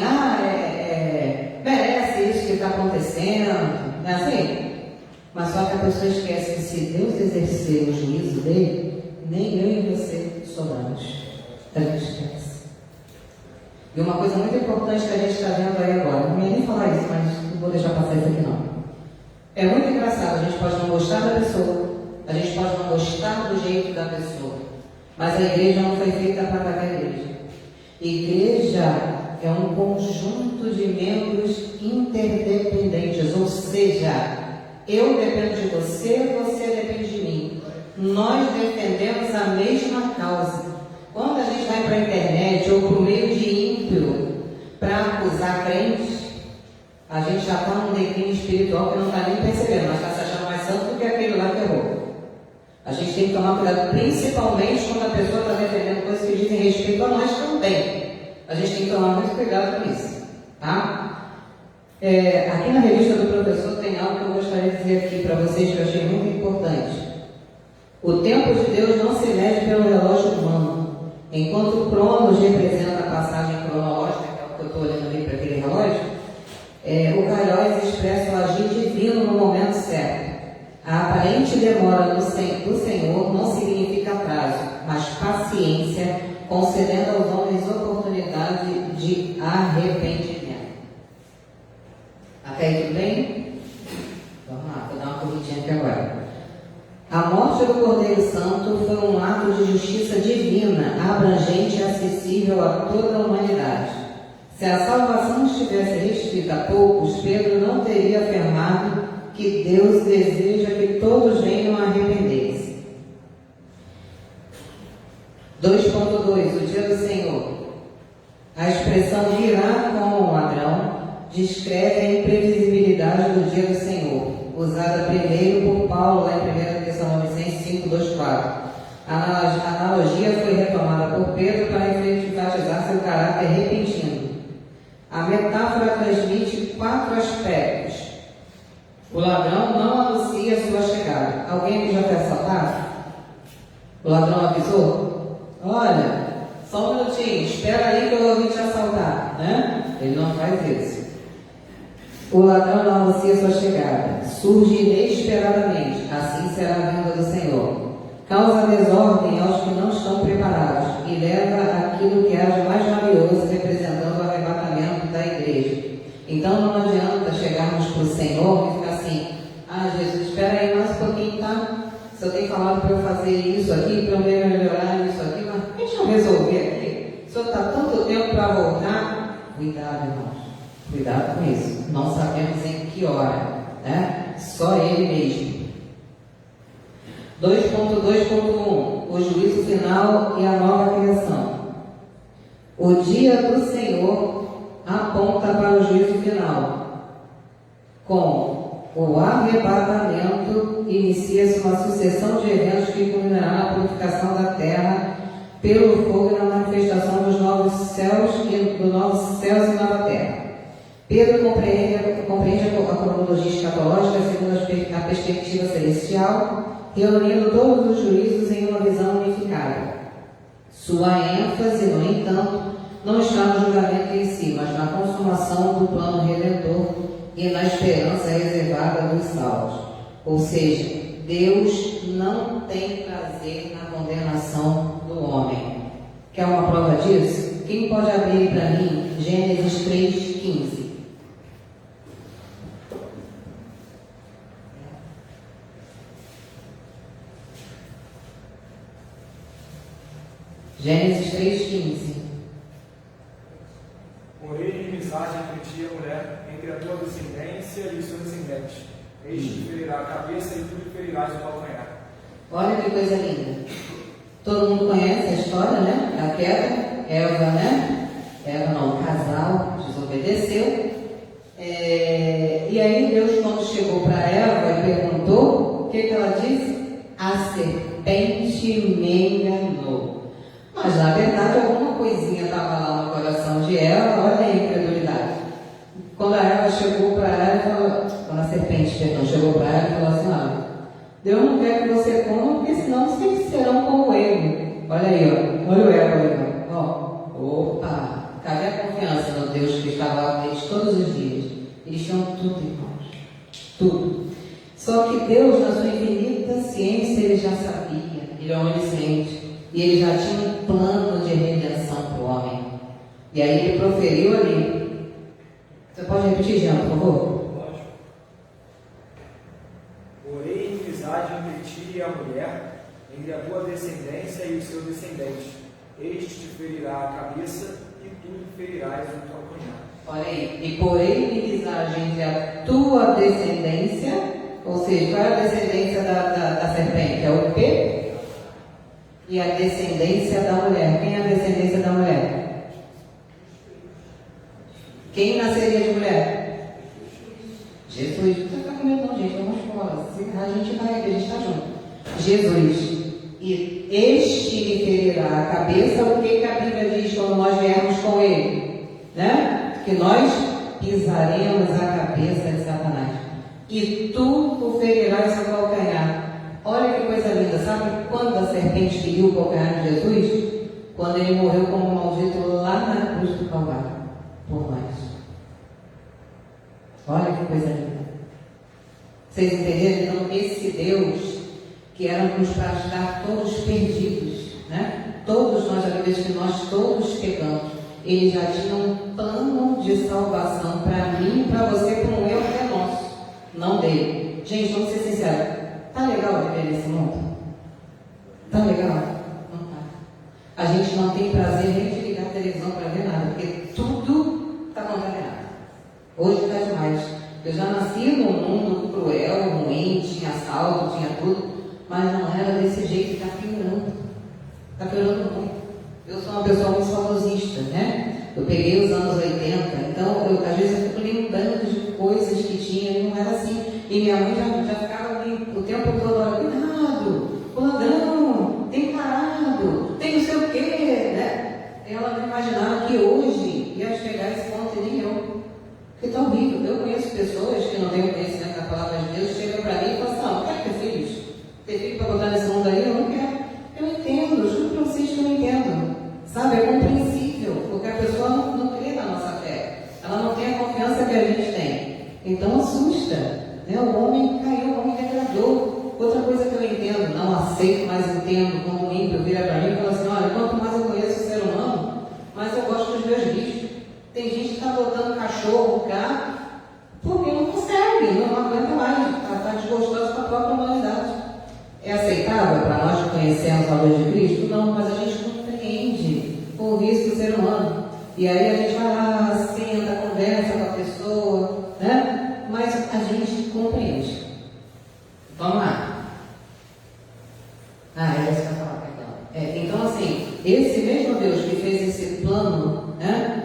merece isso que está acontecendo, não é assim? Mas só que a pessoa esquece que se Deus exercer o juízo dele, nem eu e você sobramos. A gente esquece. E uma coisa muito importante que a gente está vendo aí agora, não ia nem falar isso, mas não vou deixar passar isso aqui não. É muito engraçado, a gente pode não gostar da pessoa, a gente pode não gostar do jeito da pessoa, mas a igreja não foi feita para atacar a igreja. Igreja é um conjunto de membros interdependentes, ou seja, eu dependo de você, você depende de mim. Nós defendemos a mesma causa. Quando a gente vai para a internet ou para o meio de ímpio para acusar crentes, a gente já está num declínio espiritual que não está nem percebendo, mas está se achando mais santo do que aquele lá que errou. A gente tem que tomar cuidado, principalmente quando a pessoa está defendendo coisas que dizem respeito a nós também. A gente tem que tomar muito cuidado com isso, tá? Aqui na revista do professor tem algo que eu gostaria de dizer aqui para vocês que eu achei muito importante. O tempo de Deus não se mede pelo relógio humano. Enquanto o Cronos representa a passagem cronológica, que é o que eu estou olhando ali para aquele relógio, o Kairos expressa o agir divino no momento certo. A aparente demora do Senhor não significa atraso, mas paciência, concedendo aos homens oportunidade de arrependimento. Até aí tudo bem? Vamos lá, vou dar uma corridinha aqui agora. A morte do Cordeiro Santo foi um ato de justiça divina, abrangente e acessível a toda a humanidade. Se a salvação estivesse restrita a poucos, Pedro não teria afirmado que Deus deseja que todos venham a arrepender-se. 2.2 O dia do Senhor. A expressão virá como um ladrão descreve a imprevisibilidade do dia do Senhor, usada primeiro por Paulo lá em 1 Tessalonicenses 5:2-4. A analogia foi retomada por Pedro para enfatizar seu caráter repentino. A metáfora transmite 4 aspectos. O ladrão não anuncia sua chegada. Alguém que já foi assaltado? O ladrão avisou? Olha, só um minutinho, espera aí que eu vou vir te assaltar, né? Ele não faz isso. O ladrão não anuncia sua chegada. Surge inesperadamente, assim será a vinda do Senhor. Causa desordem aos que não estão preparados e leva aquilo que há de mais valioso, representando o arrebatamento da igreja. Então não adianta chegarmos para o Senhor e ficar assim, Jesus, espera aí mais um pouquinho, tá? Se eu tenho falado para eu fazer isso aqui, para eu melhorar isso aqui, mas deixa eu resolver aqui. O Senhor está tanto tempo para voltar. Cuidado, irmãos. Cuidado com isso. Não sabemos em que hora, né? Só Ele mesmo. 2.2.1 O juízo final e a nova criação. O dia do Senhor aponta para o juízo final. Com o arrebatamento, inicia-se uma sucessão de eventos que culminará na purificação da terra pelo fogo e na manifestação dos novos céus e nova terra. Pedro compreende a cronologia escatológica segundo a perspectiva celestial, reunindo todos os juízos em uma visão unificada. Sua ênfase, no entanto, não está no julgamento em si, mas na consumação do plano redentor e na esperança reservada dos salvos. Ou seja, Deus não tem prazer na condenação do homem. Quer uma prova disso? Quem pode abrir para mim Gênesis 3,15? Gênesis 3,15. Porém, inimizade entre ti e a mulher, entre a tua descendência e o seu descendente. Este ferirá a cabeça e tu lhe ferirás o calcanhar. Olha que coisa linda. Todo mundo conhece a história, né? A queda, Eva, né? Eva não, o casal desobedeceu. E aí Deus, quando chegou para Eva e perguntou, o que ela disse? A serpente me enganou. Mas na verdade alguma coisinha estava lá no coração de Eva. Olha aí a incredulidade. Quando a Eva chegou para ela, quando a serpente chegou para ela e falou assim: olha, Deus não quer que você coma, porque senão vocês serão como ele. Olha aí, ó. Olha o Eva aí, ó. Opa! Cadê a confiança no Deus que estava lá com eles todos os dias? Eles tinham tudo, irmãos. Tudo. Só que Deus, na sua infinita ciência, ele já sabia. Ele é onisciente. E ele já tinha um plano de redenção para o homem. E aí ele proferiu ali. Você pode repetir, Jean, por favor? Lógico. Porém, inimizade entre ti e a mulher, entre a tua descendência e o seu descendente. Este te ferirá a cabeça e tu lhe ferirás o calcanhar. Olha aí. E porém, inimizade entre a tua descendência, ou seja, qual é a descendência da serpente? É o quê? E a descendência da mulher. Quem é a descendência da mulher? Quem nasceria de mulher? Jesus. Não está com medo não, gente. Vamos embora. Se a gente vai, a gente está junto. Jesus. E este lhe ferirá a cabeça. O que a Bíblia diz quando nós viermos com ele? Né? Que nós pisaremos a cabeça de Satanás. E tu o ferirás o calcanhar. Olha que coisa linda, sabe quando a serpente feriu o calcanhar de Jesus? Quando ele morreu como maldito lá na cruz do Calvário, por nós. Olha que coisa linda. Vocês entenderam? Então, esse Deus, que éramos para estar todos perdidos, né? Todos nós, a Bíblia diz que nós todos pecamos. Ele já tinha um plano de salvação para mim e para você, para um eu que é nosso, não dele. Gente, vamos ser sinceros. Tá legal viver nesse mundo? Tá legal? Não tá. A gente não tem prazer nem de ligar a televisão para ver nada, porque tudo está contaminado. Hoje está demais. Eu já nasci num mundo cruel, ruim, tinha assalto, tinha tudo, mas não era desse jeito, está piorando. Está piorando muito. Eu sou uma pessoa muito saudosista, né? Eu peguei os anos 80, então às vezes eu fico lembrando de coisas que tinha e não era assim. E minha mãe já ficava ali o tempo todo: olha, cuidado, o ladrão, tem parado, tem não sei o quê, né? Ela não imaginava que hoje ia chegar a esse ponto e nem eu. Porque está horrível. Eu conheço pessoas que não têm o conhecimento da palavra de Deus, chegam para mim e falam assim: não quero ter filhos. Ter filho para botar nesse mundo aí, eu não quero. Eu entendo, eu juro para vocês que eu entendo. Sabe, é compreensível, porque a pessoa não crê na nossa fé. Ela não tem a confiança que a gente tem. Então assusta, né? O homem caiu, o homem degradou. Outra coisa que eu entendo, não aceito, mas entendo, quando o ímpio vira para mim e fala assim: olha, quanto mais eu conheço o ser humano, mais eu gosto dos meus bichos. Tem gente que está botando cachorro, gato, porque não consegue, não aguenta mais, está desgostoso com a própria humanidade. É aceitável para nós que conhecemos a luz de Cristo? Não, mas a gente compreende o risco do ser humano. E aí a gente vai lá, senta, conversa com a pessoa, né? Mas a gente compreende. Vamos lá. É isso que eu ia falar, perdão. Então, assim, esse mesmo Deus que fez esse plano, né?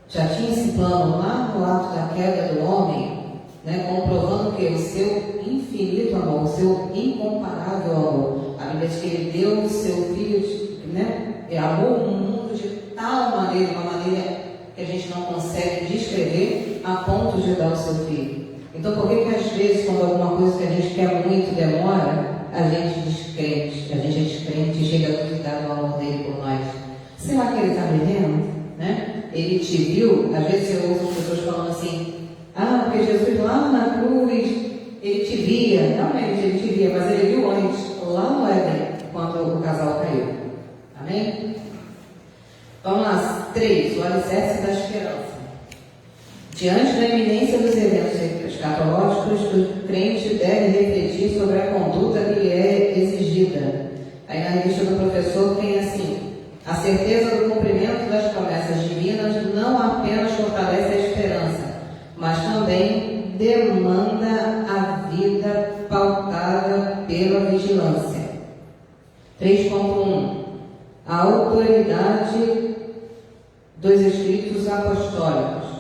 Já tinha esse plano lá no ato da queda do homem, né? Comprovando que o seu infinito amor, o seu incomparável amor. A Bíblia diz que ele deu o seu filho, né? Ele amou o mundo de tal maneira, uma maneira que a gente não consegue descrever, a ponto de dar o seu filho. Então, por que às vezes, quando alguma coisa que a gente quer muito demora, a gente é descrente e chega a duvidar do amor dele por nós? Será que ele está me vendo? te viu, às vezes eu ouço as pessoas falando assim, porque Jesus lá na cruz, ele te via. Não, ele te via, mas ele viu antes, lá no Éden, quando o casal caiu. Amém? Vamos lá, 3, o alicerce da esperança. Diante da iminência dos eventos escatológicos, o crente deve refletir sobre a conduta que lhe é exigida. Aí na revista do professor tem assim: a certeza do cumprimento das promessas divinas não apenas fortalece a esperança, mas também demanda a vida pautada pela vigilância. 3.1. A autoridade dos escritos apostólicos.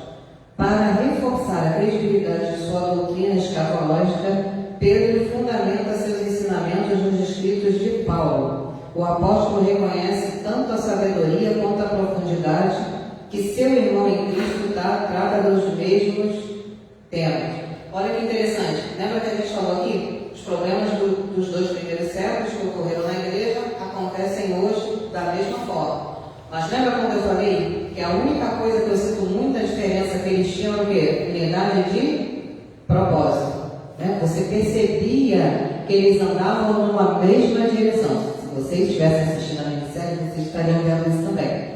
Para reforçar a credibilidade de sua doutrina escatológica, Pedro fundamenta seus ensinamentos nos escritos de Paulo. O apóstolo reconhece tanto a sabedoria quanto a profundidade que seu irmão em Cristo trata dos mesmos temas. Olha que interessante, lembra que a gente falou aqui? Os problemas dos 2 primeiros séculos que ocorreram na igreja acontecem hoje da mesma forma. Mas lembra quando eu falei que a única coisa que eu sinto muita diferença que eles tinham era o quê? Unidade de propósito. Né? Você percebia que eles andavam numa mesma direção. Se vocês estivessem assistindo a minissérie, vocês estariam vendo isso também.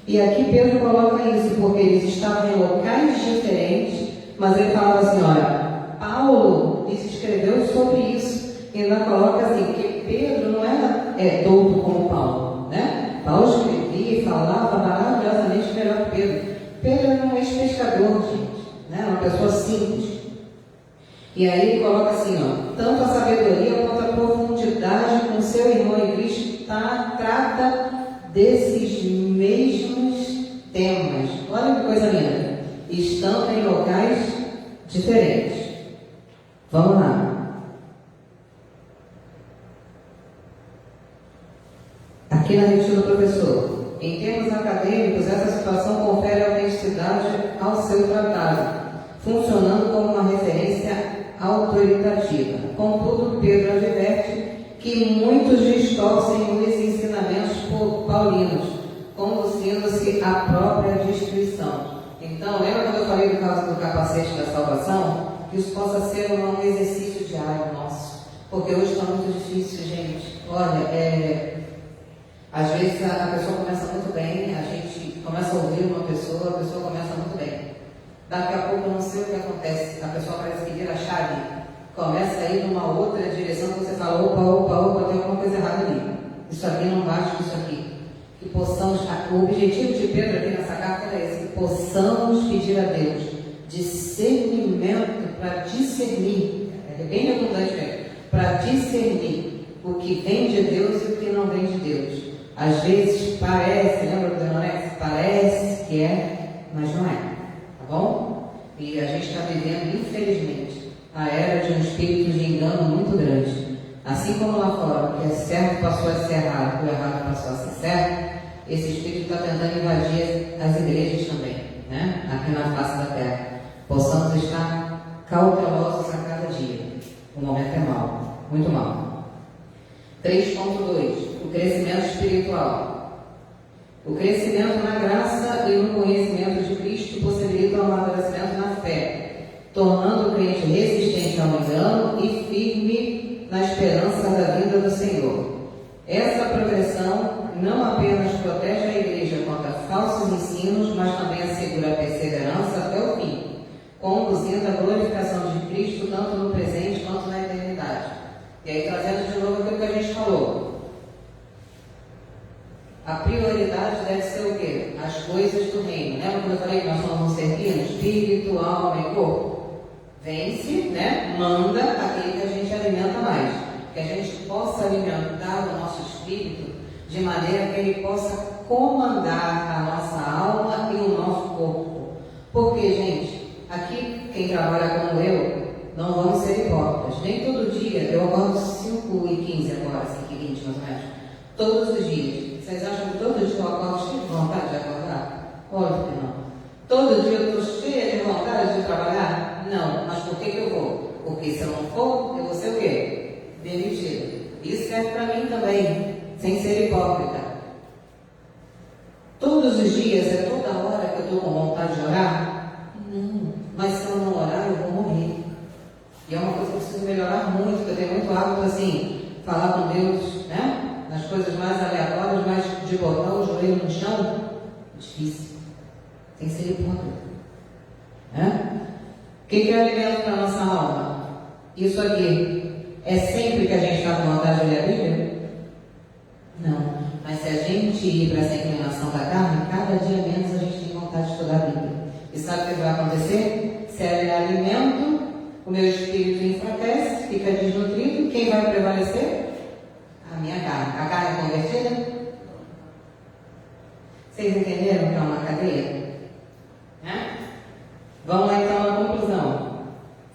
E aqui Pedro coloca isso porque eles estavam em locais diferentes, mas ele fala assim, olha, Paulo lhes escreveu sobre isso. E ainda coloca assim, que Pedro não era douto como Paulo, né? Paulo escrevia e falava maravilhosamente melhor que Pedro. Pedro era um ex-pescador, gente, né? Uma pessoa simples. E aí ele coloca assim, ó, tanto a sabedoria quanto a profundidade com seu irmão em Cristo trata desses mesmos temas. Olha que coisa linda. Estão em locais diferentes. Vamos lá. Aqui na revista do professor, em termos acadêmicos, essa situação confere autenticidade ao seu tratado, funcionando como uma referência autoritativa. Contudo, Pedro adverte que muitos distorcem os ensinamentos paulinos, conduzindo-se à própria destruição. Então, lembra quando eu falei do caso do capacete da salvação? Que isso possa ser um exercício diário nosso, porque hoje está muito difícil, gente. Olha, às vezes a pessoa começa muito bem, a gente começa a ouvir uma pessoa, a pessoa começa muito bem. Daqui a pouco, eu não sei o que acontece, a pessoa parece que vira a chave, começa a ir numa outra direção que você fala, opa, tem alguma coisa errada ali. Isso aqui não bate com isso aqui. Que possamos, o objetivo de Pedro aqui nessa carta é esse, que possamos pedir a Deus discernimento para discernir, é bem redundante mesmo, para discernir o que vem de Deus e o que não vem de Deus. Às vezes parece, lembra do Denorex? Parece que é, mas não é, tá bom? E a gente está vivendo, infelizmente, a era de um espírito de engano muito grande. Assim como lá fora, o que é certo passou a ser errado, o errado passou a ser certo, esse espírito está tentando invadir as igrejas também, né? Aqui na face da terra. Possamos estar cautelosos a cada dia. O momento é mau, muito mau. 3.2. O crescimento espiritual. O crescimento na graça e no conhecimento de Cristo possibilita o amadurecimento na fé, tornando o crente resistente ao engano e firme na esperança da vinda do Senhor. Essa progressão não apenas protege a igreja contra falsos ensinos, mas também assegura a perseverança até o fim, conduzindo a glorificação de Cristo tanto no presente quanto na eternidade. E aí, trazendo de novo aquilo que a gente falou. A prioridade deve ser o quê? As coisas do reino. Lembra quando eu falei que nós somos um ser vivo? Espírito, alma e corpo? Vence, né? Manda aquele que a gente alimenta mais. Que a gente possa alimentar o nosso espírito de maneira que ele possa comandar a nossa alma e o nosso corpo. Porque, gente, aqui quem trabalha como eu, não vamos ser hipócritas. Nem todo dia, eu acordo 5h15 agora, 5h20 mais ou menos. Todos os dias. Vocês acham que todo dia eu acordo cheio de vontade de acordar? Óbvio que não. Todo dia eu estou cheia de vontade de trabalhar? Não. Mas por que eu vou? Porque se eu não for, eu vou ser o quê? Demitido. Isso serve para mim também, sem ser hipócrita. Todos os dias, é toda hora que eu estou com vontade de orar? Não. Mas se eu não orar, eu vou morrer. E é uma coisa que eu preciso melhorar muito, porque eu tenho muito hábito assim, falar com Deus, né? Nas coisas mais aleatórias, mas de botar o joelho no chão, difícil. Tem que ser hipócrita. Né? O que é alimento para a nossa alma? Isso aqui é sempre que a gente está com vontade de ler a Bíblia? Não. Mas se a gente ir para essa inclinação da carne, cada dia menos a gente tem vontade de estudar a Bíblia. E sabe o que vai acontecer? Se é alimento, o meu espírito enfraquece, fica desnutrido. Quem vai prevalecer? A minha carne. A carne é convertida? Vocês entenderam que é uma cadeia? Né? Vamos lá então à conclusão.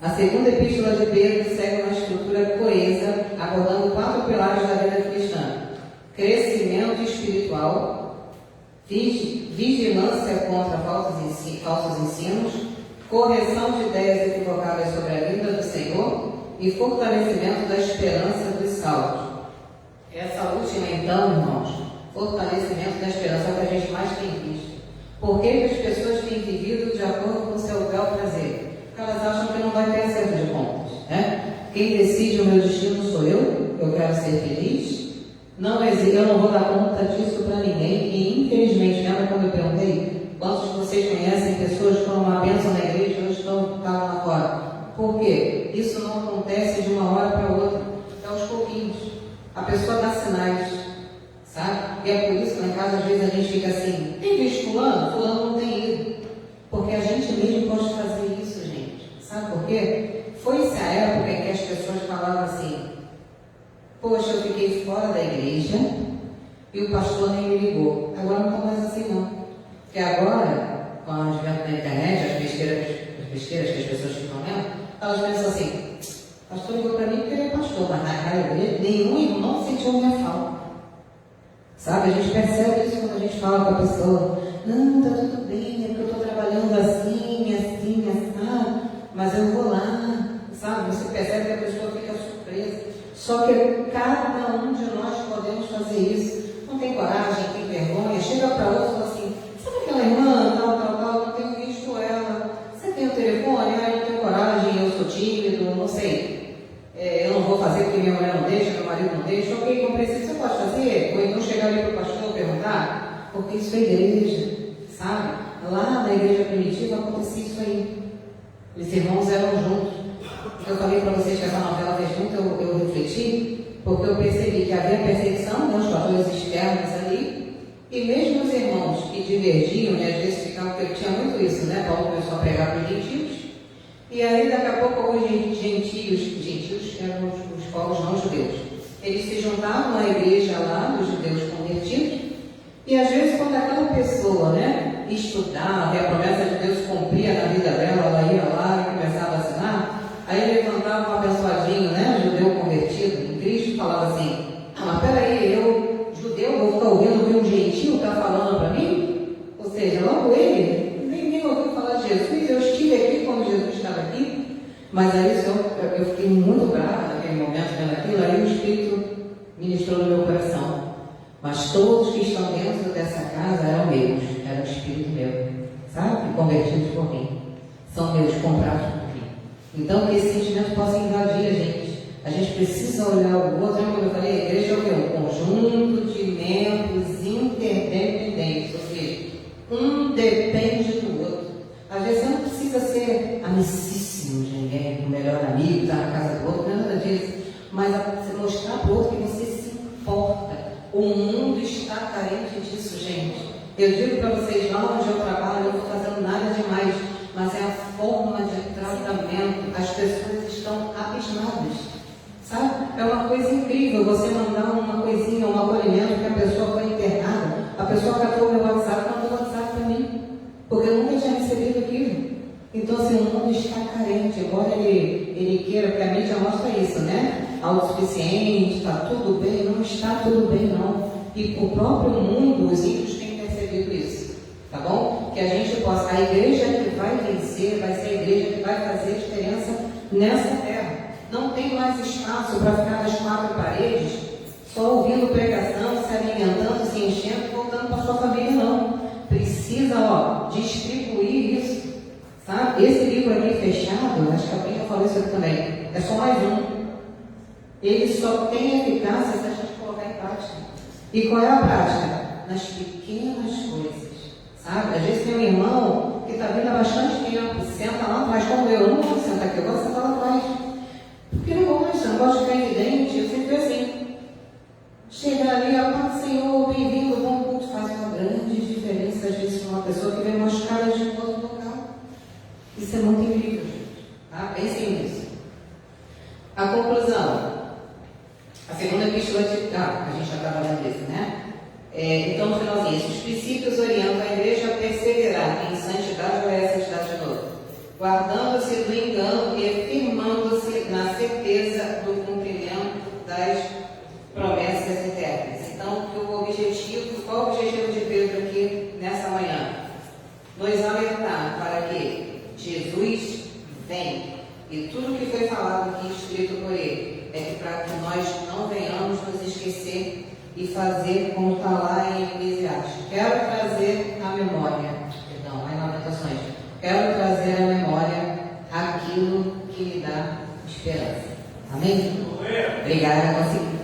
A segunda epístola de Pedro segue uma estrutura coesa, abordando 4 pilares da vida cristã: crescimento espiritual, vigilância contra falsos ensinos, correção de ideias equivocadas sobre a vida do Senhor e fortalecimento da esperança dos salvos. Essa última, então, irmãos, fortalecimento da esperança é o que a gente mais tem visto. Por que as pessoas têm vivido de acordo com o seu bel prazer? Porque elas acham que não vai ter acerto de contas, né? Quem decide o meu destino sou eu quero ser feliz. Não existe, eu não vou dar conta disso para ninguém. E infelizmente, lembra quando eu perguntei quantos de vocês conhecem pessoas que foram uma bênção na igreja e hoje estão lá fora? Por quê? Isso não acontece de uma hora para outra, é aos pouquinhos. A pessoa dá sinais, sabe? E é por isso que lá em casa às vezes a gente fica assim: tem visto fulano? Fulano não tem ido. Porque a gente mesmo pode fazer isso, gente. Sabe por quê? Foi-se a época em que as pessoas falavam assim: poxa, eu fiquei fora da igreja e o pastor nem me ligou. Agora não está mais assim não. Porque agora, com o advento da internet, as besteiras que as pessoas ficam vendo, elas pensam assim: o pastor ligou para mim porque ele é pastor, mas na igreja nenhum irmão sentiu minha falta. Sabe, a gente percebe isso quando a gente fala com a pessoa: não, está tudo bem, é porque eu estou trabalhando assim, mas eu vou lá. Sabe, você percebe que a pessoa fica surpresa. Só que cada um de nós podemos fazer isso. Não tem coragem, tem vergonha, chega para outro e fala assim: sabe aquela irmã, tal, não tenho visto ela. Você tem o telefone? Ah, eu não tenho coragem, eu sou tímido, não sei. Eu não vou fazer porque minha mulher não deixa, meu marido não deixa. Ok, não precisa, você pode fazer? Ou então chegar ali para o pastor e perguntar? Porque isso é igreja, sabe? Lá na igreja primitiva acontecia isso aí. Os irmãos eram juntos. Eu falei para vocês que essa novela fez muito, eu refleti, porque eu percebi que havia perseguição, né, os fatores externos ali, e mesmo os irmãos que divergiam, e às vezes ficavam, porque tinha muito isso, né? Paulo começou a pregar para os gentios, e aí daqui a pouco os gentios eram os povos não judeus. Eles se juntavam à igreja lá, dos judeus convertidos, e às vezes quando aquela pessoa, né, estudava, e a promessa de Deus cumpria na vida dela, ela ia lá e começava a assinar. Aí levantava um abençoadinho, né, judeu convertido em Cristo, e falava assim: mas peraí, eu, judeu, vou ficar ouvindo o que um gentio está falando para mim? Ou seja, logo ele, ninguém ouviu falar de Jesus, eu estive aqui quando Jesus estava aqui. Mas aí eu fiquei muito brava naquele momento vendo aquilo, aí o Espírito ministrou no meu coração: mas todos que estão dentro dessa casa eram meus, era o Espírito meu, sabe? Convertidos por mim, são meus, comprados por mim. Então, que esse sentimento possa invadir a gente. A gente precisa olhar o outro. Como eu falei, a igreja é o quê? Um conjunto de membros interdependentes. Ou seja, um depende do outro. Às vezes você não precisa ser amicíssimo de ninguém, o melhor amigo, estar na casa do outro, não é nada disso. Mas você mostrar para o outro que você se importa. O mundo está carente disso, gente. Eu digo para vocês, lá onde eu trabalho, eu não estou fazendo nada demais. Mas é a forma de tratamento. As pessoas estão abismadas, sabe? É uma coisa incrível você mandar uma coisinha, um acolhimento que a pessoa foi internada. A pessoa catou o meu WhatsApp, mandou o WhatsApp para mim, porque eu nunca tinha recebido aquilo. Então, assim, o mundo está carente. Embora ele queira, porque a mídia mostra isso, né? Autossuficiente, está tudo bem. Não está tudo bem, não. E o próprio mundo, os ímpios têm percebido isso. Tá bom? Que a gente possa, a igreja que vai vencer, vai ser a igreja que vai fazer a diferença nessa terra. Não tem mais espaço para ficar nas 4 paredes, só ouvindo pregação, se alimentando, se enchendo e voltando para a sua família, não. Precisa precisa, distribuir isso. Sabe? Esse livro aqui fechado, acho que alguém já falou isso aqui também, é só mais um. Ele só tem eficácia se a gente colocar em prática. E qual é a prática? Nas pequenas coisas. Sabe? Às vezes tem um irmão que está vindo há bastante tempo, senta lá atrás, como eu não vou sentar aqui, eu gosto de sentar lá atrás. Porque não gosto, não gosto de ficar evidente, eu sempre assim. Chega ali, a paz do Senhor, bem-vindo, bom culto, faz uma grande diferença às vezes para uma pessoa que vem machucada de outro local. Isso é muito incrível, gente. Tá? Pensem nisso. A conclusão. A segunda epístola de... a gente já estava lendo isso, né? Então, no finalzinho, esses princípios orientam a igreja a perseverar em santidade, ou essa santidade de novo, guardando-se do engano e firmando-se na certeza do cumprimento das promessas eternas. Então, qual o objetivo de Pedro aqui nessa manhã? Nos alertar para que Jesus vem. E tudo que foi falado aqui, escrito por ele, é que para que nós não venhamos nos esquecer e fazer como está lá em Eclesiastes. Quero trazer à memória, lá em Lamentações, quero trazer à memória aquilo que me dá esperança. Amém? Obrigada, consegui.